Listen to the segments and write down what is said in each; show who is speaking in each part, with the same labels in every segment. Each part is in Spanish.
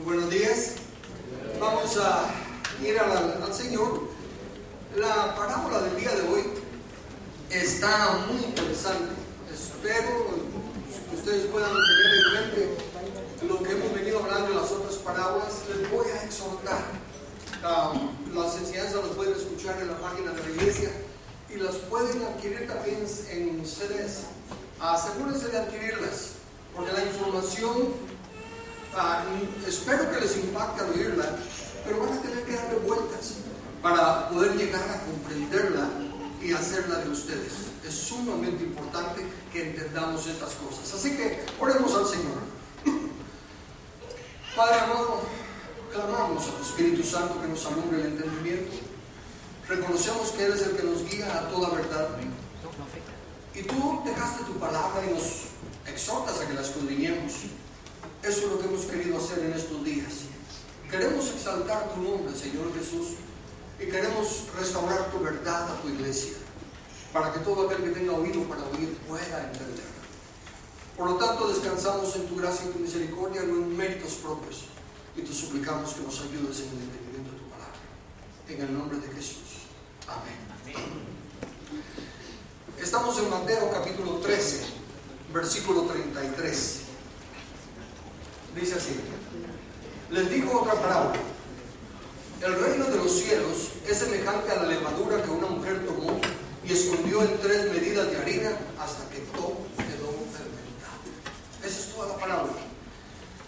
Speaker 1: Buenos días. Vamos a ir al Señor. La parábola del día de hoy está muy interesante. Espero que ustedes puedan tener en mente lo que hemos venido hablando en las otras parábolas. Les voy a exhortar. Las enseñanzas las pueden escuchar en la página de la iglesia y las pueden adquirir también en CDs. Asegúrense de adquirirlas, porque la información espero que les impacte al oírla, pero van a tener que darle vueltas para poder llegar a comprenderla y hacerla de ustedes. Es sumamente importante que entendamos estas cosas. Así que oremos al Señor. Padre amado, clamamos a tu Espíritu Santo que nos alumbre el entendimiento. Reconocemos que Él es el que nos guía a toda verdad. Y tú dejaste tu palabra y nos exhortas a que la escudriñemos. Eso es lo que hemos querido hacer en estos días. Queremos exaltar tu nombre, Señor Jesús, y queremos restaurar tu verdad a tu iglesia, para que todo aquel que tenga oído para oír pueda entenderla. Por lo tanto, descansamos en tu gracia y tu misericordia, no en méritos propios, y te suplicamos que nos ayudes en el entendimiento de tu palabra. En el nombre de Jesús. Amén. Estamos en Mateo capítulo 13, versículo 33. Dice así: les digo otra parábola. El reino de los cielos es semejante a la levadura que una mujer tomó y escondió en 3 medidas de harina hasta que todo quedó fermentado. Esa es toda la parábola.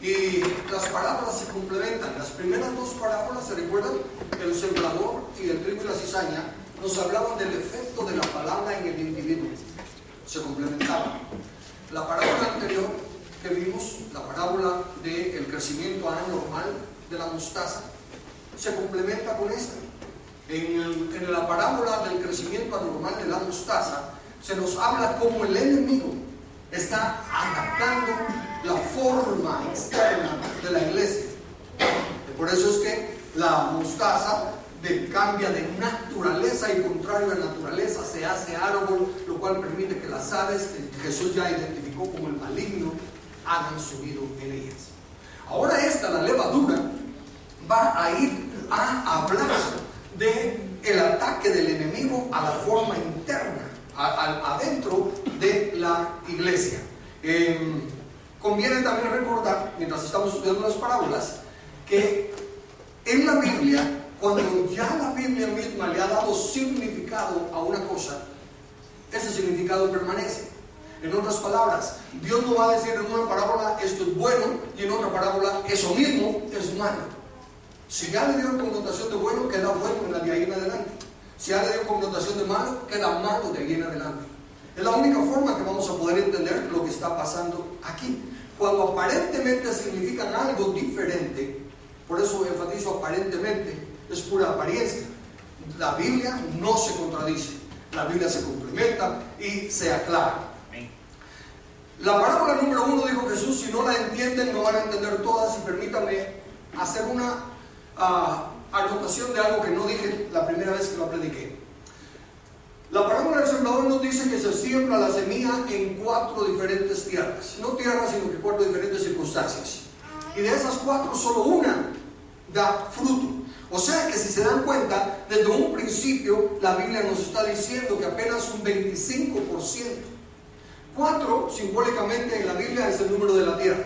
Speaker 1: Y las parábolas se complementan. Las primeras 2 parábolas, ¿se recuerdan? El sembrador y el trigo y la cizaña nos hablaban del efecto de la palabra en el individuo. Se complementaban. La parábola anterior que vimos, la parábola del crecimiento anormal de la mostaza, se complementa con esta. En la parábola del crecimiento anormal de la mostaza se nos habla cómo el enemigo está atacando la forma externa de la iglesia. Y por eso es que la mostaza cambia de naturaleza y contrario a naturaleza se hace árbol, lo cual permite que las aves que Jesús ya identificó como el maligno hagan su nido en ellas. Ahora la levadura, va a ir a hablar del ataque del enemigo a la forma interna, adentro de la iglesia. Conviene también recordar, mientras estamos estudiando las parábolas, que en la Biblia, cuando ya la Biblia misma le ha dado significado a una cosa, ese significado permanece. En otras palabras, Dios no va a decir en una parábola esto es bueno y en otra parábola eso mismo es malo. Si ya le dio connotación de bueno, queda bueno de ahí en adelante. Si ya le dio connotación de malo, queda malo de ahí en adelante. Es la única forma que vamos a poder entender lo que está pasando aquí. Cuando aparentemente significan algo diferente, por eso enfatizo aparentemente, es pura apariencia. La Biblia no se contradice, la Biblia se complementa y se aclara. La parábola número 1 dijo Jesús: si no la entienden, no van a entender todas. Y permítanme hacer una anotación de algo que no dije la primera vez que lo prediqué. La parábola del sembrador nos dice que se siembra la semilla en 4 diferentes tierras. No tierras, sino que 4 diferentes circunstancias. Y de esas 4, solo una da fruto. O sea que si se dan cuenta, desde un principio la Biblia nos está diciendo que apenas un 25%. 4 simbólicamente en la Biblia es el número de la tierra.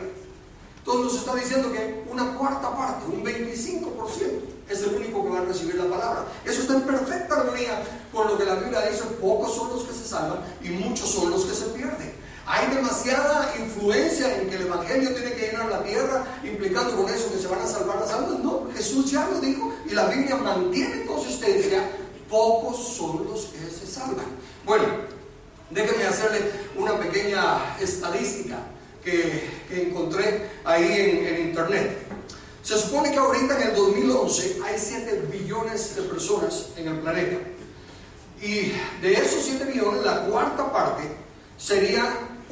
Speaker 1: Entonces nos está diciendo que una cuarta parte, un 25%, es el único que va a recibir la palabra. Eso está en perfecta armonía con lo que la Biblia dice: pocos son los que se salvan y muchos son los que se pierden. Hay demasiada influencia en que el Evangelio tiene que llenar la tierra, implicando con eso que se van a salvar las almas. No, Jesús ya lo dijo y la Biblia mantiene consistencia: pocos son los que se salvan. Bueno, déjenme hacerle una pequeña estadística que encontré ahí en internet. Se supone que ahorita en el 2011 hay 7 billones de personas en el planeta. Y de esos 7 billones, la cuarta parte sería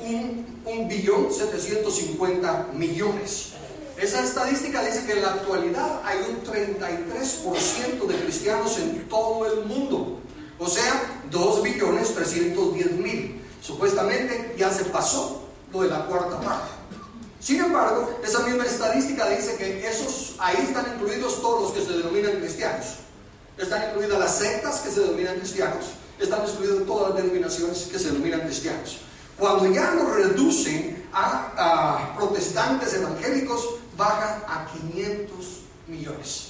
Speaker 1: 1.750.000.000. Esa estadística dice que en la actualidad hay un 33% de cristianos en todo el mundo. O sea, 2.310.000. Supuestamente ya se pasó lo de la cuarta parte. Sin embargo, esa misma estadística dice que ahí están incluidos todos los que se denominan cristianos. Están incluidas las sectas que se denominan cristianos. Están incluidas todas las denominaciones que se denominan cristianos. Cuando ya lo reducen a protestantes evangélicos, baja a 500 millones.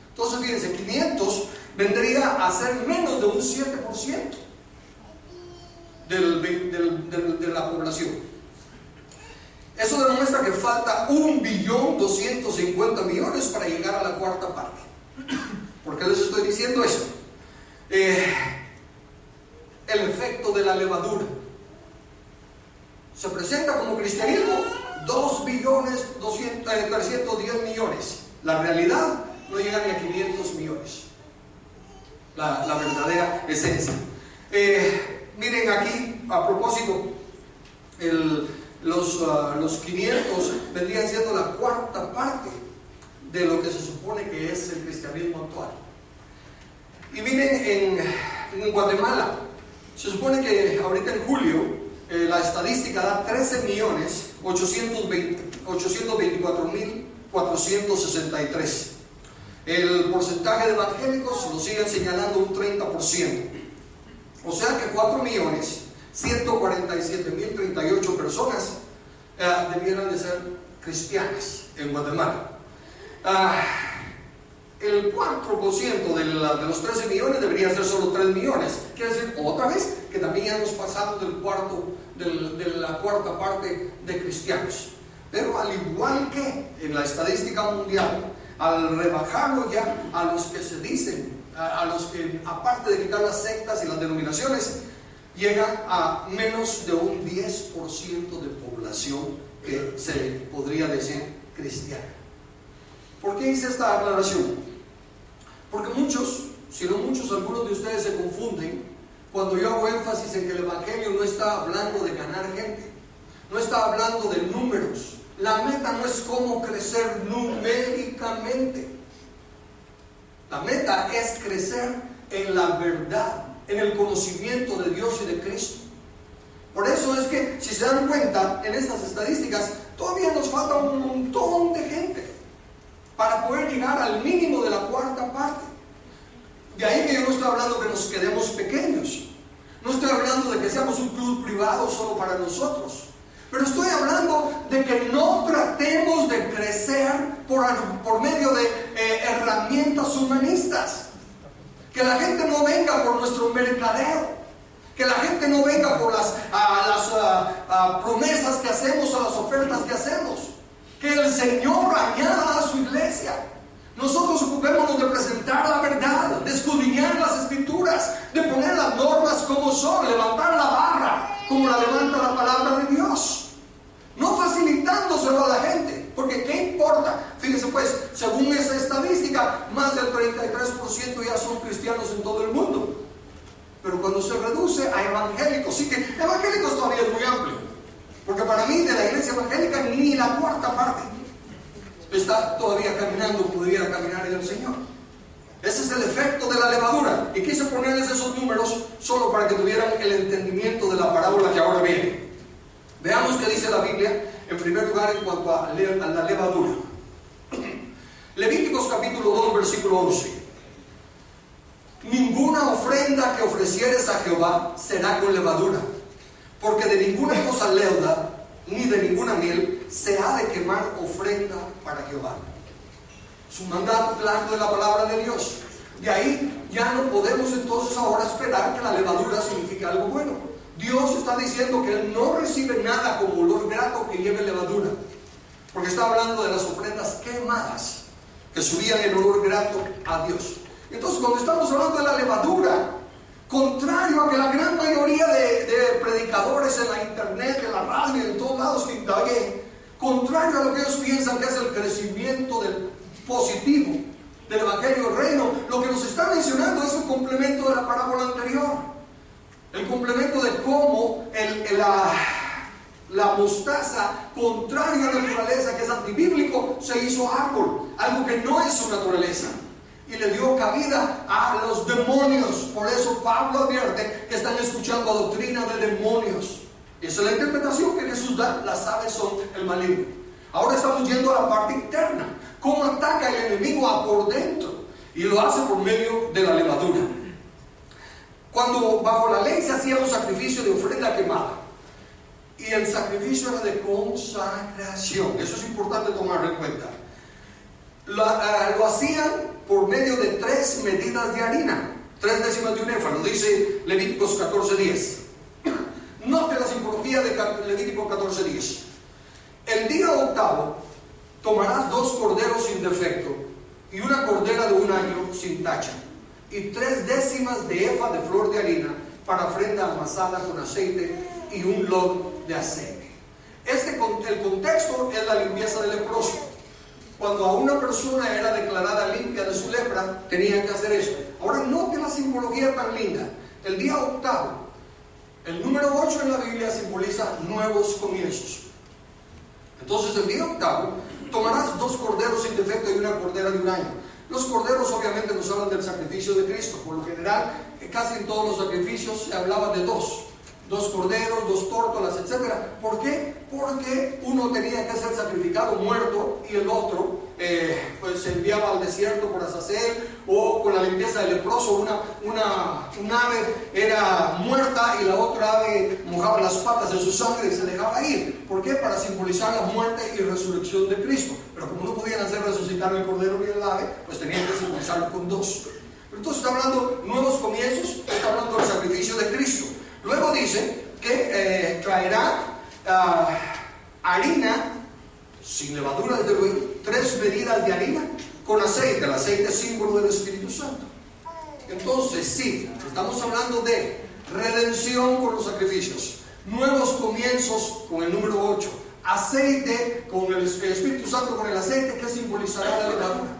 Speaker 1: Entonces, fíjense, 500 vendría a ser menos de un 7% de la población. Eso demuestra que falta 1.250.000.000 para llegar a la cuarta parte. ¿Por qué les estoy diciendo eso? El efecto de la levadura se presenta como cristianismo 2.310.000.000. La realidad no llega ni a 500 millones. La verdadera esencia. Miren aquí, a propósito, los 500 vendrían siendo la cuarta parte de lo que se supone que es el cristianismo actual. Y miren, en Guatemala se supone que ahorita en julio la estadística da 13.824.463. El porcentaje de evangélicos lo siguen señalando un 30%. O sea que 4.147.038 personas debieran de ser cristianas en Guatemala. El 4% de los 13 millones debería ser solo 3 millones. Quiere decir, otra vez, que también hemos pasado de la cuarta parte de cristianos. Pero al igual que en la estadística mundial, al rebajarlo ya a los que se dicen, a los que, aparte de quitar las sectas y las denominaciones, llega a menos de un 10% de población que se podría decir cristiana. ¿Por qué hice esta aclaración? Porque muchos, si no muchos, algunos de ustedes se confunden cuando yo hago énfasis en que el evangelio no está hablando de ganar gente, no está hablando de números. La meta no es cómo crecer numéricamente. La meta es crecer en la verdad, en el conocimiento de Dios y de Cristo. Por eso es que, si se dan cuenta, en estas estadísticas todavía nos falta un montón de gente para poder llegar al mínimo de la cuarta parte. De ahí que yo no estoy hablando que nos quedemos pequeños, no estoy hablando de que seamos un club privado solo para nosotros, pero estoy hablando de que no tratemos de crecer por medio de herramientas humanistas. Que la gente no venga por nuestro mercadeo, que la gente no venga por las promesas que hacemos o las ofertas que hacemos. Que el Señor añada a su iglesia. Nosotros ocupémonos de presentar la verdad, de escudriñar las escrituras, de poner las normas como son, levantar la barra como la levanta la palabra de Dios, no facilitándoselo a la gente, porque ¿qué importa? Fíjense pues, según esa estadística, más del 33% ya son cristianos en todo el mundo, pero cuando se reduce a evangélicos, sí que evangélicos todavía es muy amplio, porque para mí de la iglesia evangélica ni la cuarta parte está todavía caminando, pudiera caminar en el Señor. Ese es el efecto de la levadura, y quise ponerles esos números solo para que tuvieran el entendimiento de la parábola que ahora viene. Veamos qué dice la Biblia en primer lugar en cuanto a la levadura. Levíticos capítulo 2 versículo 11. Ninguna ofrenda que ofrecieres a Jehová será con levadura, porque de ninguna cosa leuda ni de ninguna miel se ha de quemar ofrenda para Jehová. Es un mandato claro de la palabra de Dios. De ahí ya no podemos entonces ahora esperar que la levadura signifique algo bueno. Dios está diciendo que Él no recibe nada como olor grato que lleve levadura, porque está hablando de las ofrendas quemadas que subían el olor grato a Dios. Entonces, cuando estamos hablando de la levadura, contrario a que la gran mayoría de predicadores en la internet, en la radio, en todos lados que indaguen, contrario a lo que ellos piensan que es el crecimiento del positivo del Evangelio del Reino, lo que nos está mencionando es el complemento de la parábola anterior. El complemento de cómo la mostaza, contrario a la naturaleza, que es antibíblico, se hizo árbol, algo que no es su naturaleza, y le dio cabida a los demonios. Por eso Pablo advierte que están escuchando doctrina de demonios. Esa es la interpretación que Jesús da. Las aves son el maligno. Ahora estamos yendo a la parte interna. ¿Cómo ataca el enemigo a por dentro? Y lo hace por medio de la levadura. Cuando bajo la ley se hacía un sacrificio de ofrenda quemada, y el sacrificio era de consagración, eso es importante tomarlo en cuenta. Lo hacían por medio de 3 medidas de harina, 3 décimas de un éfano, dice Levíticos 14:10. Note la simbología de Levítico 14:10. El día octavo tomarás 2 corderos sin defecto y una cordera de 1 año sin tacha, y 3 décimas de efa de flor de harina para ofrenda amasada con aceite y un log de aceite. El contexto es la limpieza del leproso. Cuando a una persona era declarada limpia de su lepra, tenía que hacer eso. Ahora note la simbología tan linda. El día octavo, el número 8 en la Biblia simboliza nuevos comienzos. Entonces el día octavo tomarás 2 corderos sin defecto y una cordera de 1 año. Los corderos obviamente nos hablan del sacrificio de Cristo. Por lo general, casi en todos los sacrificios se hablaba de 2 corderos, 2 tórtolas, etc. ¿Por qué? Porque uno tenía que ser sacrificado muerto y el otro pues se enviaba al desierto por Azazel, o con la limpieza del leproso. Un ave era muerta y la otra ave mojaba las patas en su sangre y se dejaba ir. ¿Por qué? Para simbolizar la muerte y resurrección de Cristo. Pero como no podían hacer resucitar el cordero ni el ave, pues tenían que simbolizarlo con 2. Pero entonces está hablando nuevos comienzos, está hablando del sacrificio de Cristo. Luego dice que traerá harina sin levadura, desde luego, 3 medidas de harina con aceite. El aceite es símbolo del Espíritu Santo. Entonces sí, estamos hablando de redención con los sacrificios, nuevos comienzos con el número 8, aceite con el Espíritu Santo, con el aceite. ¿Qué simbolizará la levadura?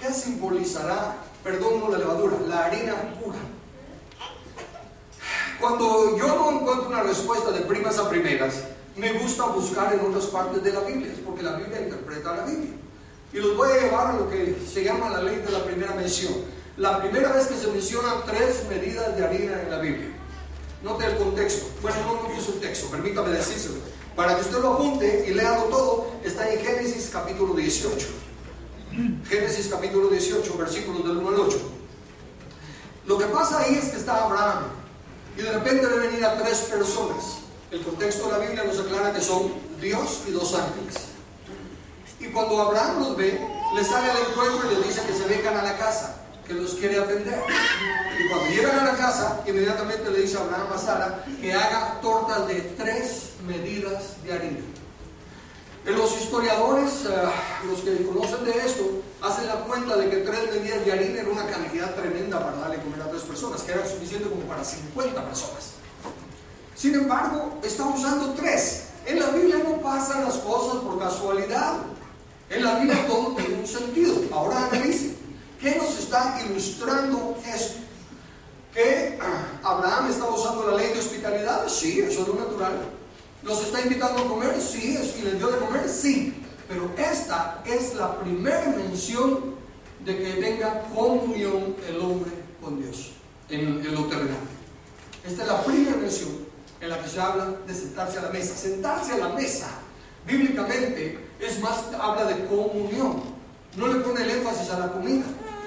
Speaker 1: ¿Qué simbolizará, no la levadura, la harina pura? Cuando yo no encuentro una respuesta de primas a primeras, me gusta buscar en otras partes de la Biblia, porque la Biblia interpreta la Biblia. Y los voy a llevar a lo que se llama la ley de la primera mención. La primera vez que se mencionan 3 medidas de harina en la Biblia. Note el contexto. Bueno, no me puso el texto, permítame decírselo. Para que usted lo apunte y léalo todo, está en Génesis capítulo 18. Génesis capítulo 18, versículos del 1 al 8. Lo que pasa ahí es que está Abraham, y de repente le venir a 3 personas. El contexto de la Biblia nos aclara que son Dios y 2 ángeles. Y cuando Abraham los ve, le sale al encuentro y le dice que se vengan a la casa, que los quiere atender. Y cuando llegan a la casa, inmediatamente le dice a Abraham a Sara que haga tortas de 3 medidas de harina. Los historiadores, los que conocen de esto, hacen la cuenta de que 3 medidas de harina era una cantidad tremenda para darle comer a 3 personas, que era suficiente como para 50 personas. Sin embargo, está usando 3. En la Biblia no pasan las cosas por casualidad. En la Biblia todo tiene un sentido. Ahora analice. ¿Qué nos está ilustrando esto? ¿Que Abraham está usando la ley de hospitalidad? Sí, eso es lo natural. ¿Los está invitando a comer? Sí, y les dio de comer, sí. Pero esta es la primera mención de que tenga comunión el hombre con Dios en lo terrenal. Esta es la primera mención en la que se habla de sentarse a la mesa. Sentarse a la mesa, bíblicamente, es más, habla de comunión. No le pone el énfasis a la comida.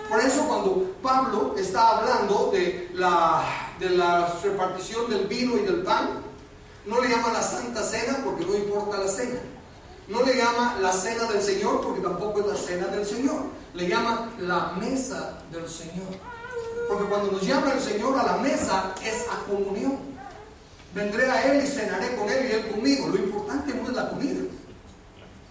Speaker 1: Por eso cuando Pablo está hablando de la repartición del vino y del pan, no le llama la Santa Cena porque no importa la cena. No le llama la Cena del Señor porque tampoco es la Cena del Señor. Le llama la Mesa del Señor. Porque cuando nos llama el Señor a la mesa es a comunión. Vendré a Él y cenaré con Él y Él conmigo. Lo importante no es la comida.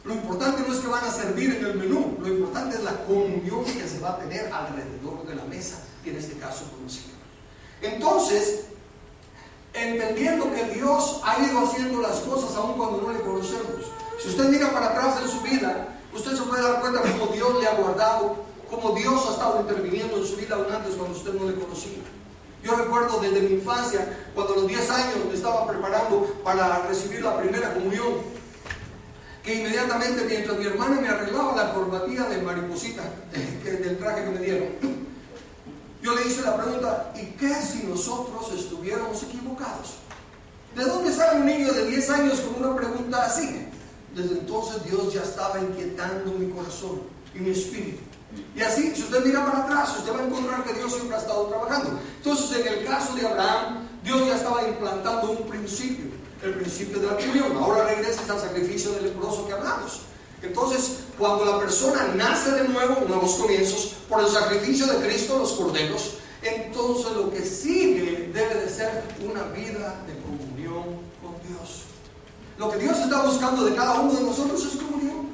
Speaker 1: Lo importante no es que van a servir en el menú. Lo importante es la comunión que se va a tener alrededor de la mesa. Y en este caso con el Señor. Entonces, entendiendo que Dios ha ido haciendo las cosas aun cuando no le conocemos. Si usted mira para atrás en su vida, usted se puede dar cuenta cómo Dios le ha guardado, cómo Dios ha estado interviniendo en su vida aún antes cuando usted no le conocía. Yo recuerdo desde mi infancia, cuando a los 10 años me estaba preparando para recibir la primera comunión, que inmediatamente mientras mi hermana me arreglaba la corbatilla de mariposita del traje que me dieron, yo le hice la pregunta: ¿y qué si nosotros estuviéramos equivocados? ¿De dónde sale un niño de 10 años con una pregunta así? Desde entonces Dios ya estaba inquietando mi corazón y mi espíritu. Y así, si usted mira para atrás, usted va a encontrar que Dios siempre ha estado trabajando. Entonces, en el caso de Abraham, Dios ya estaba implantando un principio, el principio de la comunión. Ahora regresas al sacrificio del leproso que hablamos. Entonces, cuando la persona nace de nuevo, nuevos comienzos, por el sacrificio de Cristo, los corderos, entonces lo que sigue debe de ser una vida de comunión con Dios. Lo que Dios está buscando de cada uno de nosotros es comunión.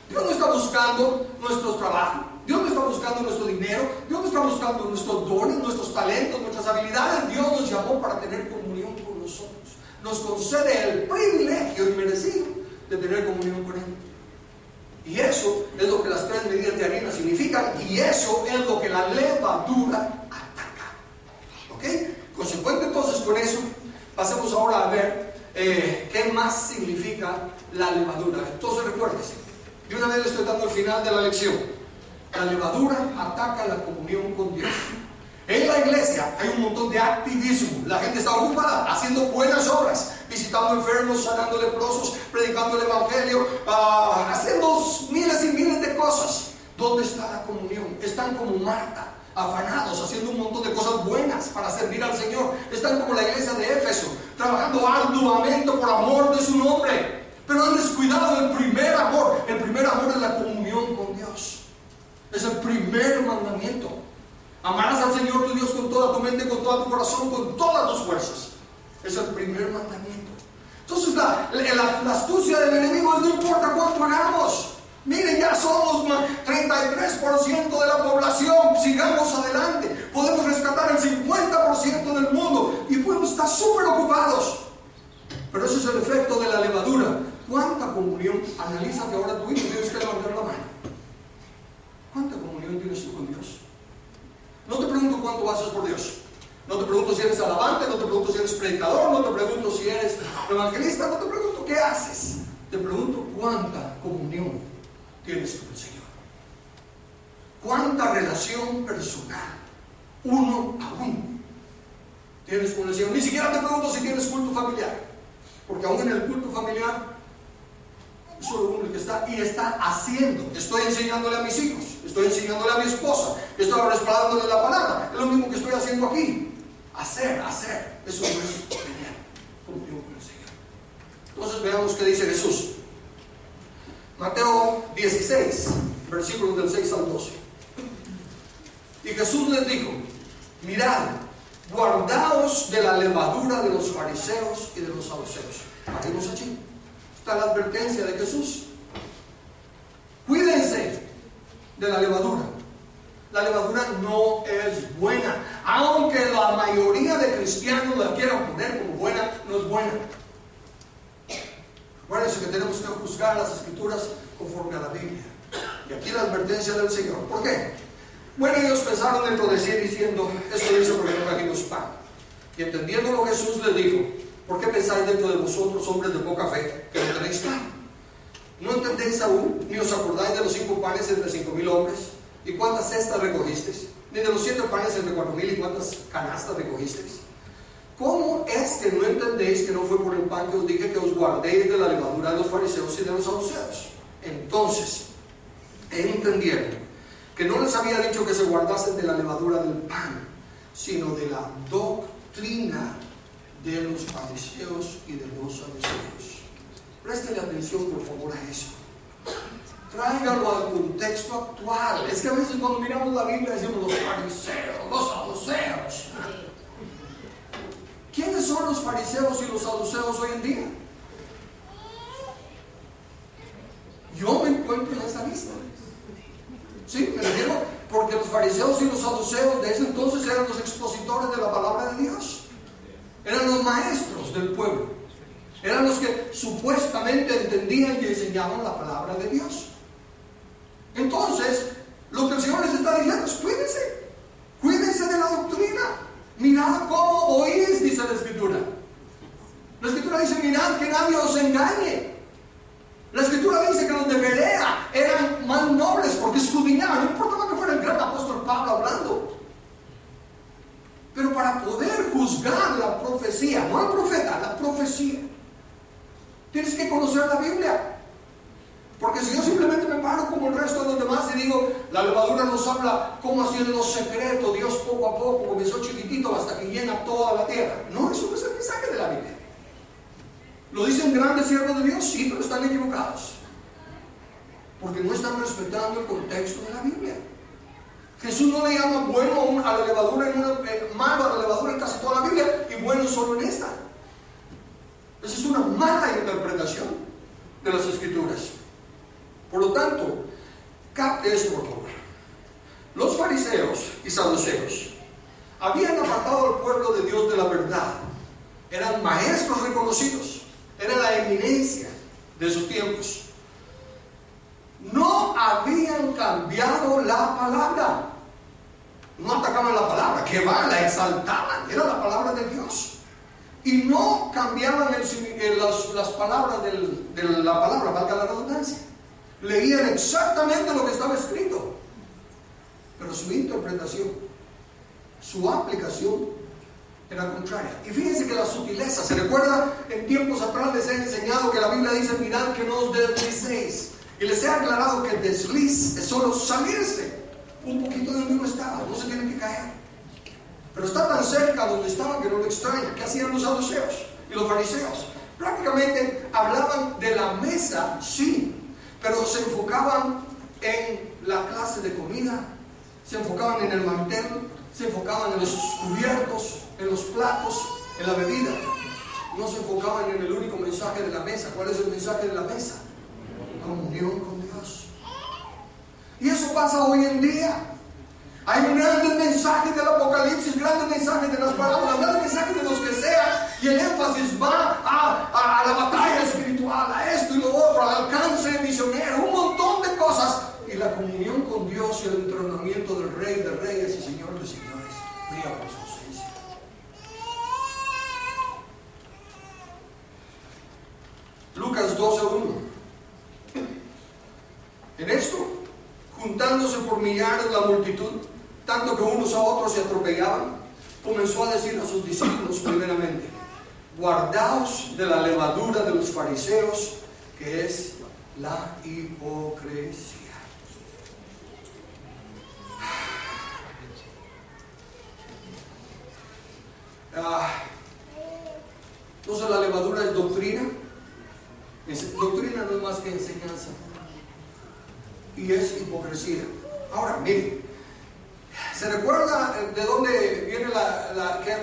Speaker 1: Dios no está buscando nuestros trabajos, Dios no está buscando nuestro dinero, Dios no está buscando nuestros dones, nuestros talentos, nuestras habilidades. Dios nos llamó para tener comunión con nosotros. Nos concede el privilegio inmerecido de tener comunión con Él. Y eso es lo que las 3 medidas de harina significan, y eso es lo que la levadura ataca. ¿Ok? Consecuente entonces con eso, pasemos ahora a ver qué más significa la levadura. Entonces recuérdese, de una vez le estoy dando el final de la lección. La levadura ataca la comunión con Dios. En la iglesia hay un montón de activismo. La gente está ocupada haciendo buenas obras, visitando enfermos, sanando leprosos, predicando el evangelio, haciendo miles y miles de cosas. ¿Dónde está la comunión? Están como Marta, afanados, haciendo un montón de cosas buenas para servir al Señor. Están como la iglesia de Éfeso, trabajando arduamente por amor de su nombre, pero han descuidado el primer amor. El primer amor es la comunión con Dios. Es el primer mandamiento. Amarás al Señor tu Dios con toda tu mente, con todo tu corazón, con todas tus fuerzas. Es el primer mandamiento. Entonces la astucia del enemigo es: no importa cuánto hagamos. Miren, ya somos 33% de la población. Sigamos adelante. Podemos rescatar el 50% del mundo y podemos estar súper ocupados. Pero ese es el efecto de la levadura. ¿Cuánta comunión? Analiza que ahora tú tienes que levantar la mano. ¿Cuánta comunión tienes tú con Dios? No te pregunto cuánto haces por Dios. No te pregunto si eres alabante, no te pregunto si eres predicador, no te pregunto si eres evangelista, no te pregunto qué haces. Te pregunto cuánta comunión tienes con el Señor. Cuánta relación personal, uno a uno, tienes con el Señor. Ni siquiera te pregunto si tienes culto familiar, porque aún en el culto familiar solo uno el que está y está haciendo. Estoy enseñándole a mis hijos, estoy enseñándole a mi esposa, estoy respaldándole la palabra. Es lo mismo que estoy haciendo aquí. Hacer. Eso no es tener comunión con el Señor. Entonces veamos qué dice Jesús. Mateo 16, versículos del 6 al 12. Y Jesús les dijo: mirad, guardaos de la levadura de los fariseos y de los saduceos. Paremos allí. Está la advertencia de Jesús. Cuídense de la levadura. La levadura no es buena. Aunque la mayoría de cristianos la quieran poner como buena, no es buena. Acuérdense que tenemos que juzgar las escrituras conforme a la Biblia. Y aquí la advertencia del Señor. ¿Por qué? Bueno, ellos pensaron dentro de sí diciendo: esto dice porque no trajimos pan. Y entendiéndolo, Jesús les dijo: ¿por qué pensáis dentro de vosotros, hombres de poca fe, que no tenéis pan? ¿No entendéis aún, ni os acordáis de los 5 panes entre 5,000 hombres? ¿Y cuántas cestas recogisteis? Ni de los 7 panes entre 4,000, ¿y cuántas canastas recogisteis? ¿Cómo es que no entendéis que no fue por el pan que os dije que os guardéis de la levadura de los fariseos y de los saduceos? Entonces entendieron que no les había dicho que se guardasen de la levadura del pan, sino de la doctrina de los fariseos y de los saduceos. Préstele atención, por favor, a eso. Tráigalo al contexto actual. Es que a veces cuando miramos la Biblia decimos: los fariseos, los saduceos. ¿Quiénes son los fariseos y los saduceos hoy en día? Yo me encuentro en esa lista. Sí, me refiero porque los fariseos y los saduceos de ese entonces eran los expositores de la palabra de Dios. Eran los maestros del pueblo. Eran los que supuestamente entendían y enseñaban la palabra de Dios. Entonces, lo que el Señor les está diciendo es: cuídense de la doctrina. Mirad cómo oís, dice la Escritura. La Escritura dice: mirad que nadie os engañe. La Escritura dice que los de Berea eran más nobles porque escudriñaban. No importaba que fuera el gran apóstol Pablo hablando. Pero para poder juzgar juzgar la profecía, no al profeta, la profecía. Tienes que conocer la Biblia. Porque si yo simplemente me paro como el resto de los demás y digo, la levadura nos habla cómo así en lo secreto, Dios poco a poco comenzó chiquitito hasta que llena toda la tierra. No, eso no es el mensaje de la Biblia. ¿Lo dicen grandes siervos de Dios? Sí, pero están equivocados. Porque no están respetando el contexto de la Biblia. Jesús no le llama bueno a la levadura malo a la levadura en casi toda la Biblia y bueno solo en esta. Esa es una mala interpretación de las Escrituras. Por lo tanto, capte esto por favor. Los fariseos y saduceos habían apartado al pueblo de Dios de la verdad. Eran maestros reconocidos. Era la eminencia de sus tiempos. No habían cambiado la palabra. No atacaban la palabra, que va, la exaltaban. Era la palabra de Dios. Y no cambiaban las palabras de la palabra, valga la redundancia. Leían exactamente lo que estaba escrito. Pero su interpretación, su aplicación era contraria. Y fíjense que la sutileza, ¿se recuerda? En tiempos atrás les he enseñado que la Biblia dice, mirad que no os deslicéis. Y les he aclarado que el desliz es solo salirse un poquito de donde uno estaba, no se tiene que caer. Pero está tan cerca donde estaba que no lo extraña. ¿Qué hacían los saduceos y los fariseos? Prácticamente hablaban de la mesa, sí, pero se enfocaban en la clase de comida, se enfocaban en el mantel, se enfocaban en los cubiertos, en los platos, en la bebida. No se enfocaban en el único mensaje de la mesa. ¿Cuál es el mensaje de la mesa? Comunión con Dios. Y eso pasa hoy en día. Hay grandes mensajes del Apocalipsis, grandes mensajes de las parábolas, grandes mensajes de los que sea, y el énfasis va a la batalla espiritual, a esto y lo otro, al alcance misionero, un montón de cosas. Y la comunión con Dios y el entronamiento del Rey de Reyes y Señor de Señores brilla por su ausencia. Lucas 12:1. En esto, juntándose por millares la multitud, tanto que unos a otros se atropellaban, comenzó a decir a sus discípulos primeramente: guardaos de la levadura de los fariseos, que es la hipocresía. Entonces la levadura es doctrina. Doctrina no es más que enseñanza. Y es hipocresía. Ahora, miren, ¿se recuerda de dónde viene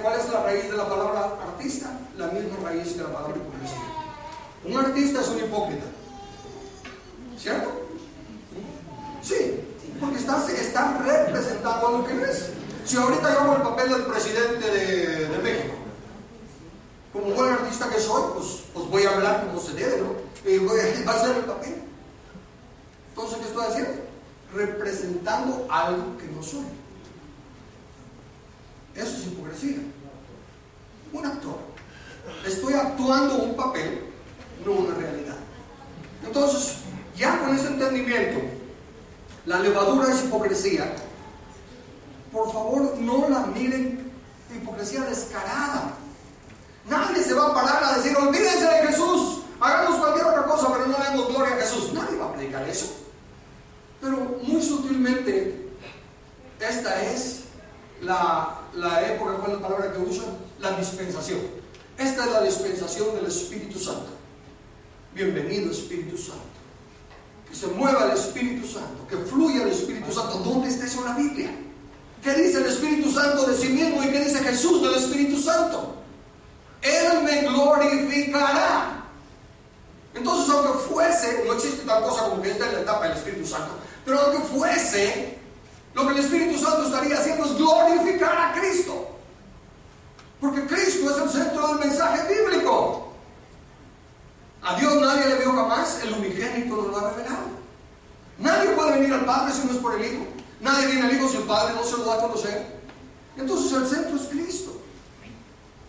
Speaker 1: cuál es la raíz de la palabra artista? La misma raíz que la palabra hipocresía. Un artista es un hipócrita, ¿cierto? Sí, porque está representando lo que es. Si ahorita yo hago el papel del presidente de México, como buen artista que soy, pues voy a hablar como se debe, ¿no? Y voy a hacer el papel. Entonces, ¿qué estoy haciendo? Representando algo que no soy. Eso es hipocresía. Un actor. Estoy actuando un papel, no una realidad. Entonces, ya con ese entendimiento, la levadura es hipocresía. Por favor, no la miren hipocresía descarada. Nadie se va a parar a decir: olvídense de Jesús, hagamos cualquier otra cosa, pero no demos gloria a Jesús. Nadie va a predicar eso. Pero muy sutilmente, esta es la época, ¿cuál es la palabra que usan? La dispensación. Esta es la dispensación del Espíritu Santo. Bienvenido Espíritu Santo. Que se mueva el Espíritu Santo, que fluya el Espíritu Santo. ¿Dónde está eso en la Biblia? ¿Qué dice el Espíritu Santo de sí mismo y qué dice Jesús del Espíritu Santo? Él me glorificará. Entonces, aunque fuese, no existe tal cosa como que esta es la etapa del Espíritu Santo, pero aunque fuese, lo que el Espíritu Santo estaría haciendo es glorificar a Cristo, porque Cristo es el centro del mensaje bíblico. A Dios nadie le vio jamás, el unigénito nos lo ha revelado. Nadie puede venir al Padre si no es por el Hijo. Nadie viene al Hijo si el Padre no se lo da a conocer. Entonces el centro es Cristo.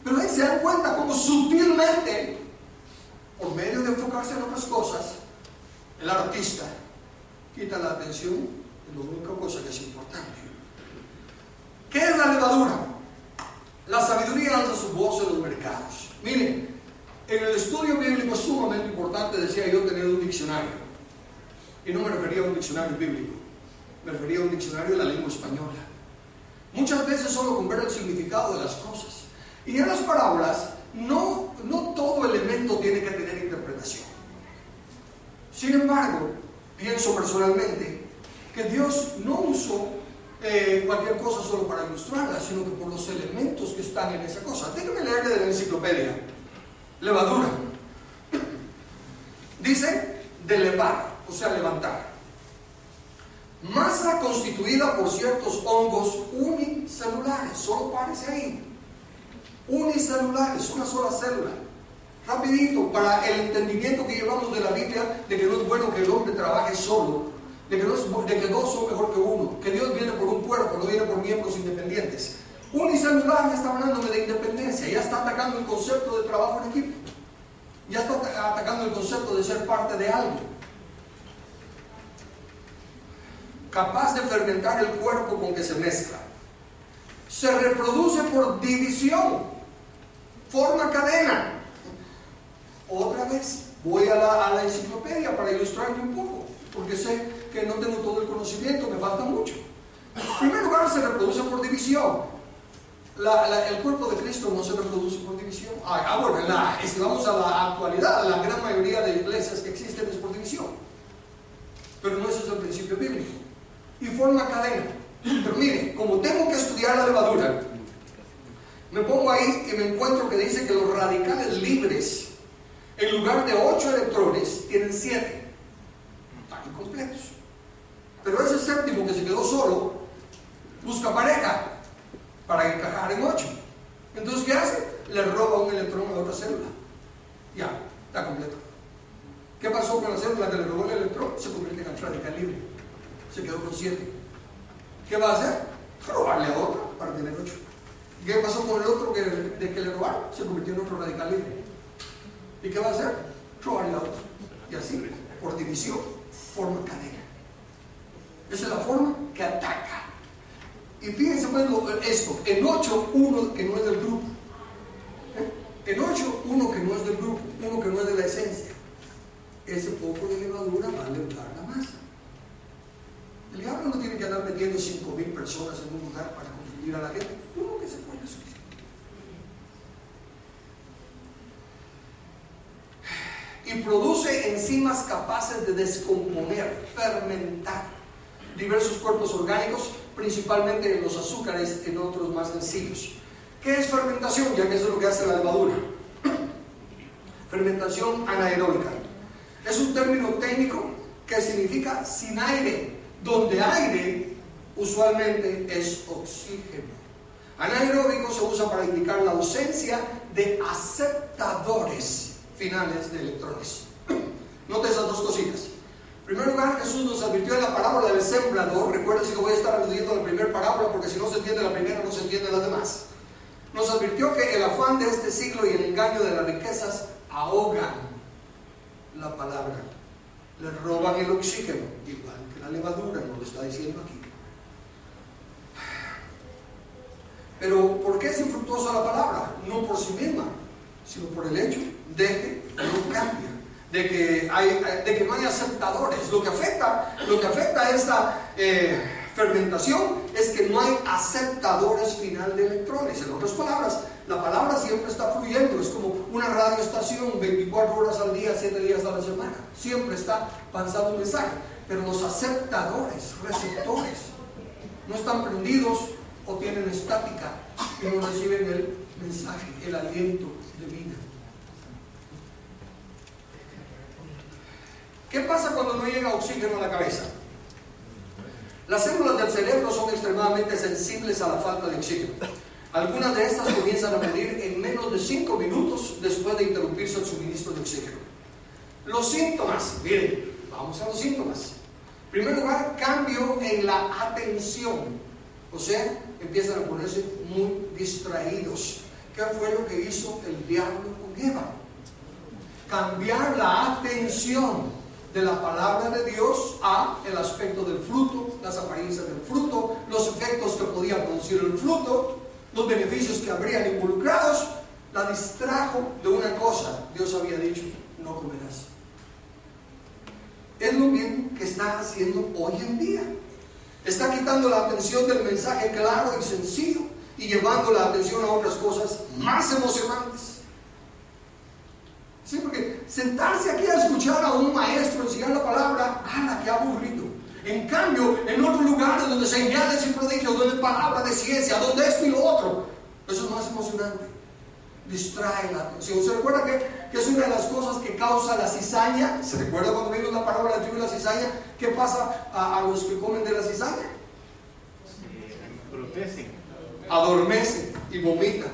Speaker 1: Pero ahí se dan cuenta cómo sutilmente, por medio de enfocarse en otras cosas, el artista quita la atención de la única cosa que es importante. ¿Qué es la levadura? La La sabiduría alza su voz en los mercados. Miren, en el estudio bíblico es sumamente importante, decía yo, tener un diccionario. Y no me refería a un diccionario bíblico, me refería a un diccionario de la lengua española. Muchas veces solo con ver el significado de las cosas. Y en las parábolas, no todo elemento tiene que tener interpretación. Sin embargo, pienso personalmente que Dios no usó cualquier cosa solo para ilustrarla, sino que por los elementos que están en esa cosa. Déjenme leerle de la enciclopedia. Levadura. Dice de levar, o sea, levantar. Masa constituida por ciertos hongos unicelulares. Solo párese ahí. Unicelulares, una sola célula. Rapidito, para el entendimiento que llevamos de la Biblia, de que no es bueno que el hombre trabaje solo, de que dos son mejor que uno, que Dios viene por un cuerpo, no viene por miembros independientes. Unicelular ya está hablándome de independencia, ya está atacando el concepto de trabajo en equipo, ya está atacando el concepto de ser parte de algo. Capaz de fermentar el cuerpo con que se mezcla. Se reproduce por división, forma cadena. Otra vez, voy a la enciclopedia para ilustrarme un poco, porque sé que no tengo todo el conocimiento, me falta mucho. En primer lugar, se reproduce por división. El cuerpo de Cristo no se reproduce por división. Bueno, si vamos a la actualidad, la gran mayoría de iglesias que existen es por división. Pero no ese es el principio bíblico. Y forma cadena. Pero mire, como tengo que estudiar la levadura, me pongo ahí y me encuentro que dice que los radicales libres, en lugar de 8 electrones, tienen 7. Están incompletos. Pero ese séptimo que se quedó solo, busca pareja para encajar en 8. Entonces, ¿qué hace? Le roba un electrón a otra célula. Ya, está completo. ¿Qué pasó con la célula que le robó el electrón? Se convierte en radical libre. Se quedó con 7. ¿Qué va a hacer? Robarle a otro para tener 8. ¿Qué pasó con el otro que le robaron? Se convirtió en otro radical libre. ¿Y qué va a hacer? Robarle a otro. Y así, por división, forma cadena. Esa es la forma que ataca. Y fíjense pues esto, en 8, uno que no es del grupo. En 8, uno que no es del grupo, uno que no es de la esencia. Ese poco de levadura va a levantar la masa. El diablo no tiene que andar metiendo 5,000 personas en un lugar para confundir a la gente. Uno que se pone suficiente. Y produce enzimas capaces de descomponer, fermentar diversos cuerpos orgánicos, principalmente los azúcares, en otros más sencillos. ¿Qué es fermentación? Ya que eso es lo que hace la levadura. Fermentación anaeróbica. Es un término técnico que significa sin aire, donde aire usualmente es oxígeno. Anaeróbico se usa para indicar la ausencia de aceptadores finales de electrones. Note esas dos cositas. En primer lugar, Jesús nos advirtió en la parábola del sembrador. Recuerden que voy a estar aludiendo a la primera parábola, porque si no se entiende la primera, no se entiende las demás. Nos advirtió que el afán de este siglo y el engaño de las riquezas ahogan la palabra, le roban el oxígeno, igual que la levadura, nos lo está diciendo aquí. Pero ¿por qué es infructuosa la palabra? No por sí misma, sino por el hecho de que no cambia, de que no hay aceptadores. Lo que afecta a esta fermentación es que no hay aceptadores final de electrones. En otras palabras, la palabra siempre está fluyendo, es como una radioestación 24 horas al día, 7 días a la semana. Siempre está pasando un mensaje, pero los aceptadores, receptores, no están prendidos o tienen estática y no reciben el mensaje, el aliento de vida. ¿Qué pasa cuando no llega oxígeno a la cabeza? Las células del cerebro son extremadamente sensibles a la falta de oxígeno. Algunas de estas comienzan a morir en menos de 5 minutos después de interrumpirse el suministro de oxígeno. Los síntomas, miren, vamos a los síntomas. En primer lugar, cambio en la atención. O sea, empiezan a ponerse muy distraídos. ¿Qué fue lo que hizo el diablo con Eva? Cambiar la atención de la palabra de Dios a el aspecto del fruto, las apariencias del fruto, los efectos que podía producir el fruto. los beneficios que habrían involucrados, la distrajo de una cosa. Dios había dicho, no comerás. Es lo mismo que está haciendo hoy en día. Está quitando la atención del mensaje claro y sencillo y llevando la atención a otras cosas más emocionantes. Sí, porque sentarse aquí a escuchar a un maestro enseñar la palabra, ¡ala, qué aburrido! En cambio, en otros lugares donde se señales y prodigios, donde hay palabra de ciencia, donde esto y lo otro, eso es más emocionante. Distrae la atención. ¿Se recuerda que es una de las cosas que causa la cizaña? ¿Se recuerda cuando vimos la parábola de la tribu y la cizaña? ¿Qué pasa a los que comen de la cizaña? Adormecen y vomitan.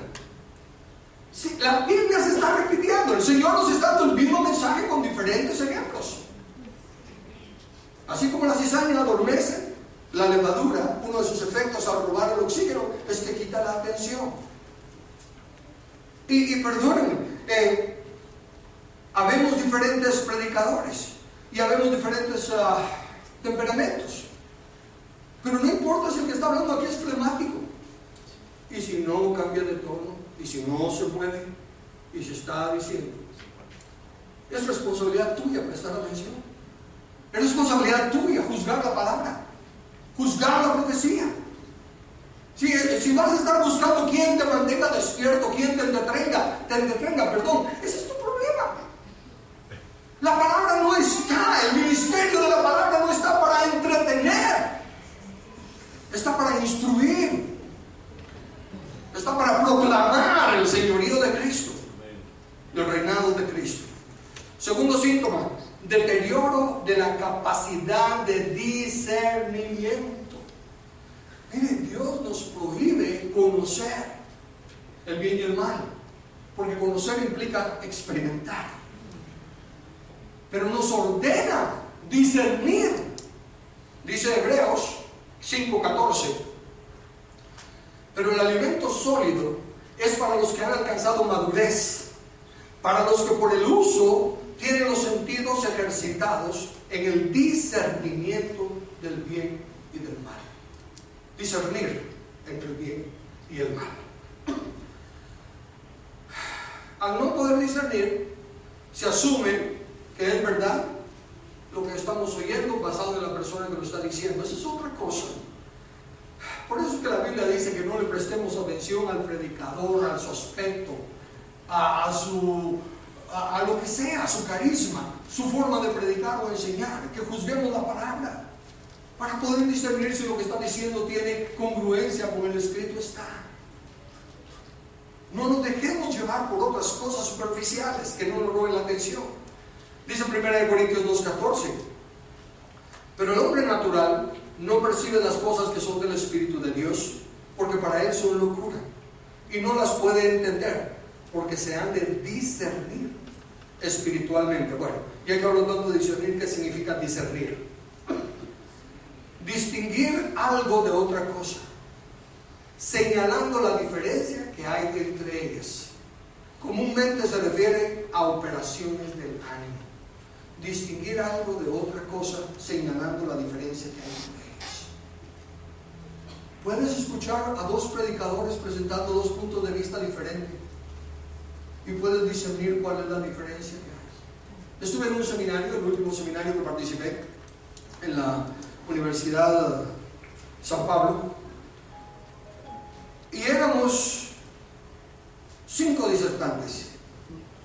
Speaker 1: Sí, la Biblia se está repitiendo. El Señor nos está dando el mismo mensaje con diferentes ejemplos. Así como la cizaña adormece, la levadura, uno de sus efectos al robar el oxígeno es que quita la atención. Y perdónenme, habemos diferentes predicadores y habemos diferentes temperamentos, pero no importa si el que está hablando aquí es flemático, y si no cambia de tono, y si no se mueve, y se está diciendo, es responsabilidad tuya prestar atención, es responsabilidad tuya juzgar la palabra, juzgar la profecía. Si vas a estar buscando quién te mantenga despierto, quién te entretenga, ese es tu problema. La palabra no está, el ministerio de la palabra no está para entretener, está para instruir, está para proclamar el señorío de Cristo, el reinado de Cristo. Segundo síntoma, deterioro de la capacidad de discernimiento. Mire, Dios nos prohíbe conocer el bien y el mal, porque conocer implica experimentar, pero nos ordena discernir. Dice Hebreos 5:14, pero el alimento sólido es para los que han alcanzado madurez, para los que por el uso tienen los sentidos ejercitados en el discernimiento del bien y del mal. Discernir entre el bien y el mal. Al no poder discernir, se asume que es verdad lo que estamos oyendo basado en la persona que lo está diciendo. Esa es otra cosa. Por eso es que la Biblia dice que no le prestemos atención al predicador, a su aspecto, a lo que sea, a su carisma, su forma de predicar o enseñar, que juzguemos la palabra para poder discernir si lo que está diciendo tiene congruencia con el escrito está. No nos dejemos llevar por otras cosas superficiales que no nos roben la atención. Dice 1 Corintios 2:14, pero el hombre natural no percibe las cosas que son del Espíritu de Dios, porque para él son locura, y no las puede entender, porque se han de discernir espiritualmente. Bueno, ya que hablo tanto de discernir, ¿qué significa discernir? Distinguir algo de otra cosa, señalando la diferencia que hay entre ellas. Comúnmente se refiere a operaciones del ánimo. Distinguir algo de otra cosa, señalando la diferencia que hay entre ellas. Puedes escuchar a dos predicadores presentando dos puntos de vista diferentes y puedes discernir cuál es la diferencia que hay. Estuve en un seminario, el último seminario que participé, en la Universidad San Pablo, y éramos 5 disertantes,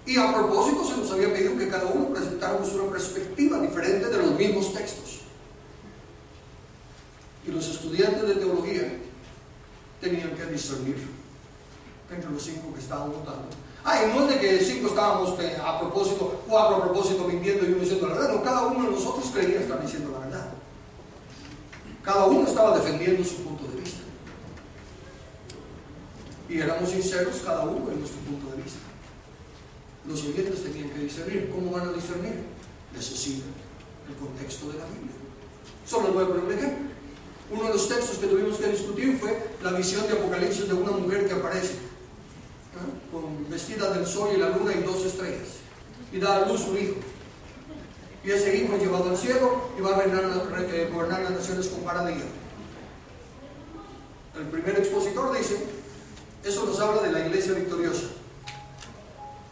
Speaker 1: y a propósito se nos había pedido que cada uno presentáramos una perspectiva diferente de los mismos textos, y los estudiantes de teología tenían que discernir entre los 5 que estaban votando. Y no es de que 5 estábamos a propósito, 4 a propósito mintiendo y uno diciendo la verdad. No, cada uno de nosotros creía estar diciendo la verdad. Cada uno estaba defendiendo su punto de vista. Y éramos sinceros cada uno en nuestro punto de vista. Los oyentes tenían que discernir. ¿Cómo van a discernir? Necesitan el contexto de la Biblia. Solo les voy a poner un ejemplo. Uno de los textos que tuvimos que discutir fue la visión de Apocalipsis de una mujer que aparece con vestida del sol y la luna y 2 estrellas, y da a luz un hijo, y ese hijo es llevado al cielo y va a gobernar las naciones con vara de hierro. El primer expositor dice Eso nos habla de la iglesia victoriosa.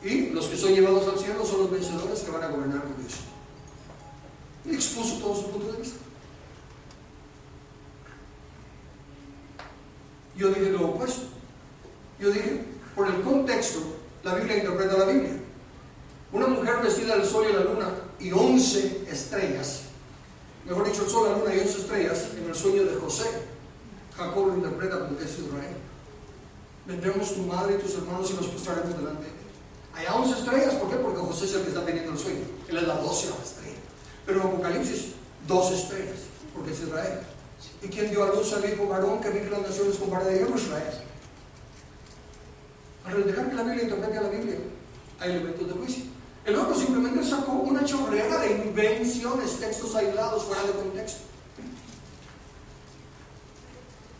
Speaker 1: Y los que son llevados al cielo son los vencedores que van a gobernar con Dios. Y expuso todo su punto de vista. Yo dije lo opuesto. Yo dije, por el contexto, la Biblia interpreta la Biblia. Una mujer vestida del sol y la luna y 11 estrellas, mejor dicho, el sol, la luna y 11 estrellas, en el sueño de José, Jacob lo interpreta como que es Israel. Vendremos tu madre y tus hermanos y nos postraremos delante de él. Hay 11 estrellas, ¿por qué? Porque José es el que está teniendo el sueño. Él es la 12ª estrella. Pero en Apocalipsis, 2 estrellas, porque es Israel. ¿Y quién dio a luz al hijo varón que rige las naciones con vara de hierro? Israel. Al dejar que la Biblia interprete a la Biblia, hay elementos de juicio. El otro simplemente sacó una chorrera de invenciones, textos aislados fuera de contexto.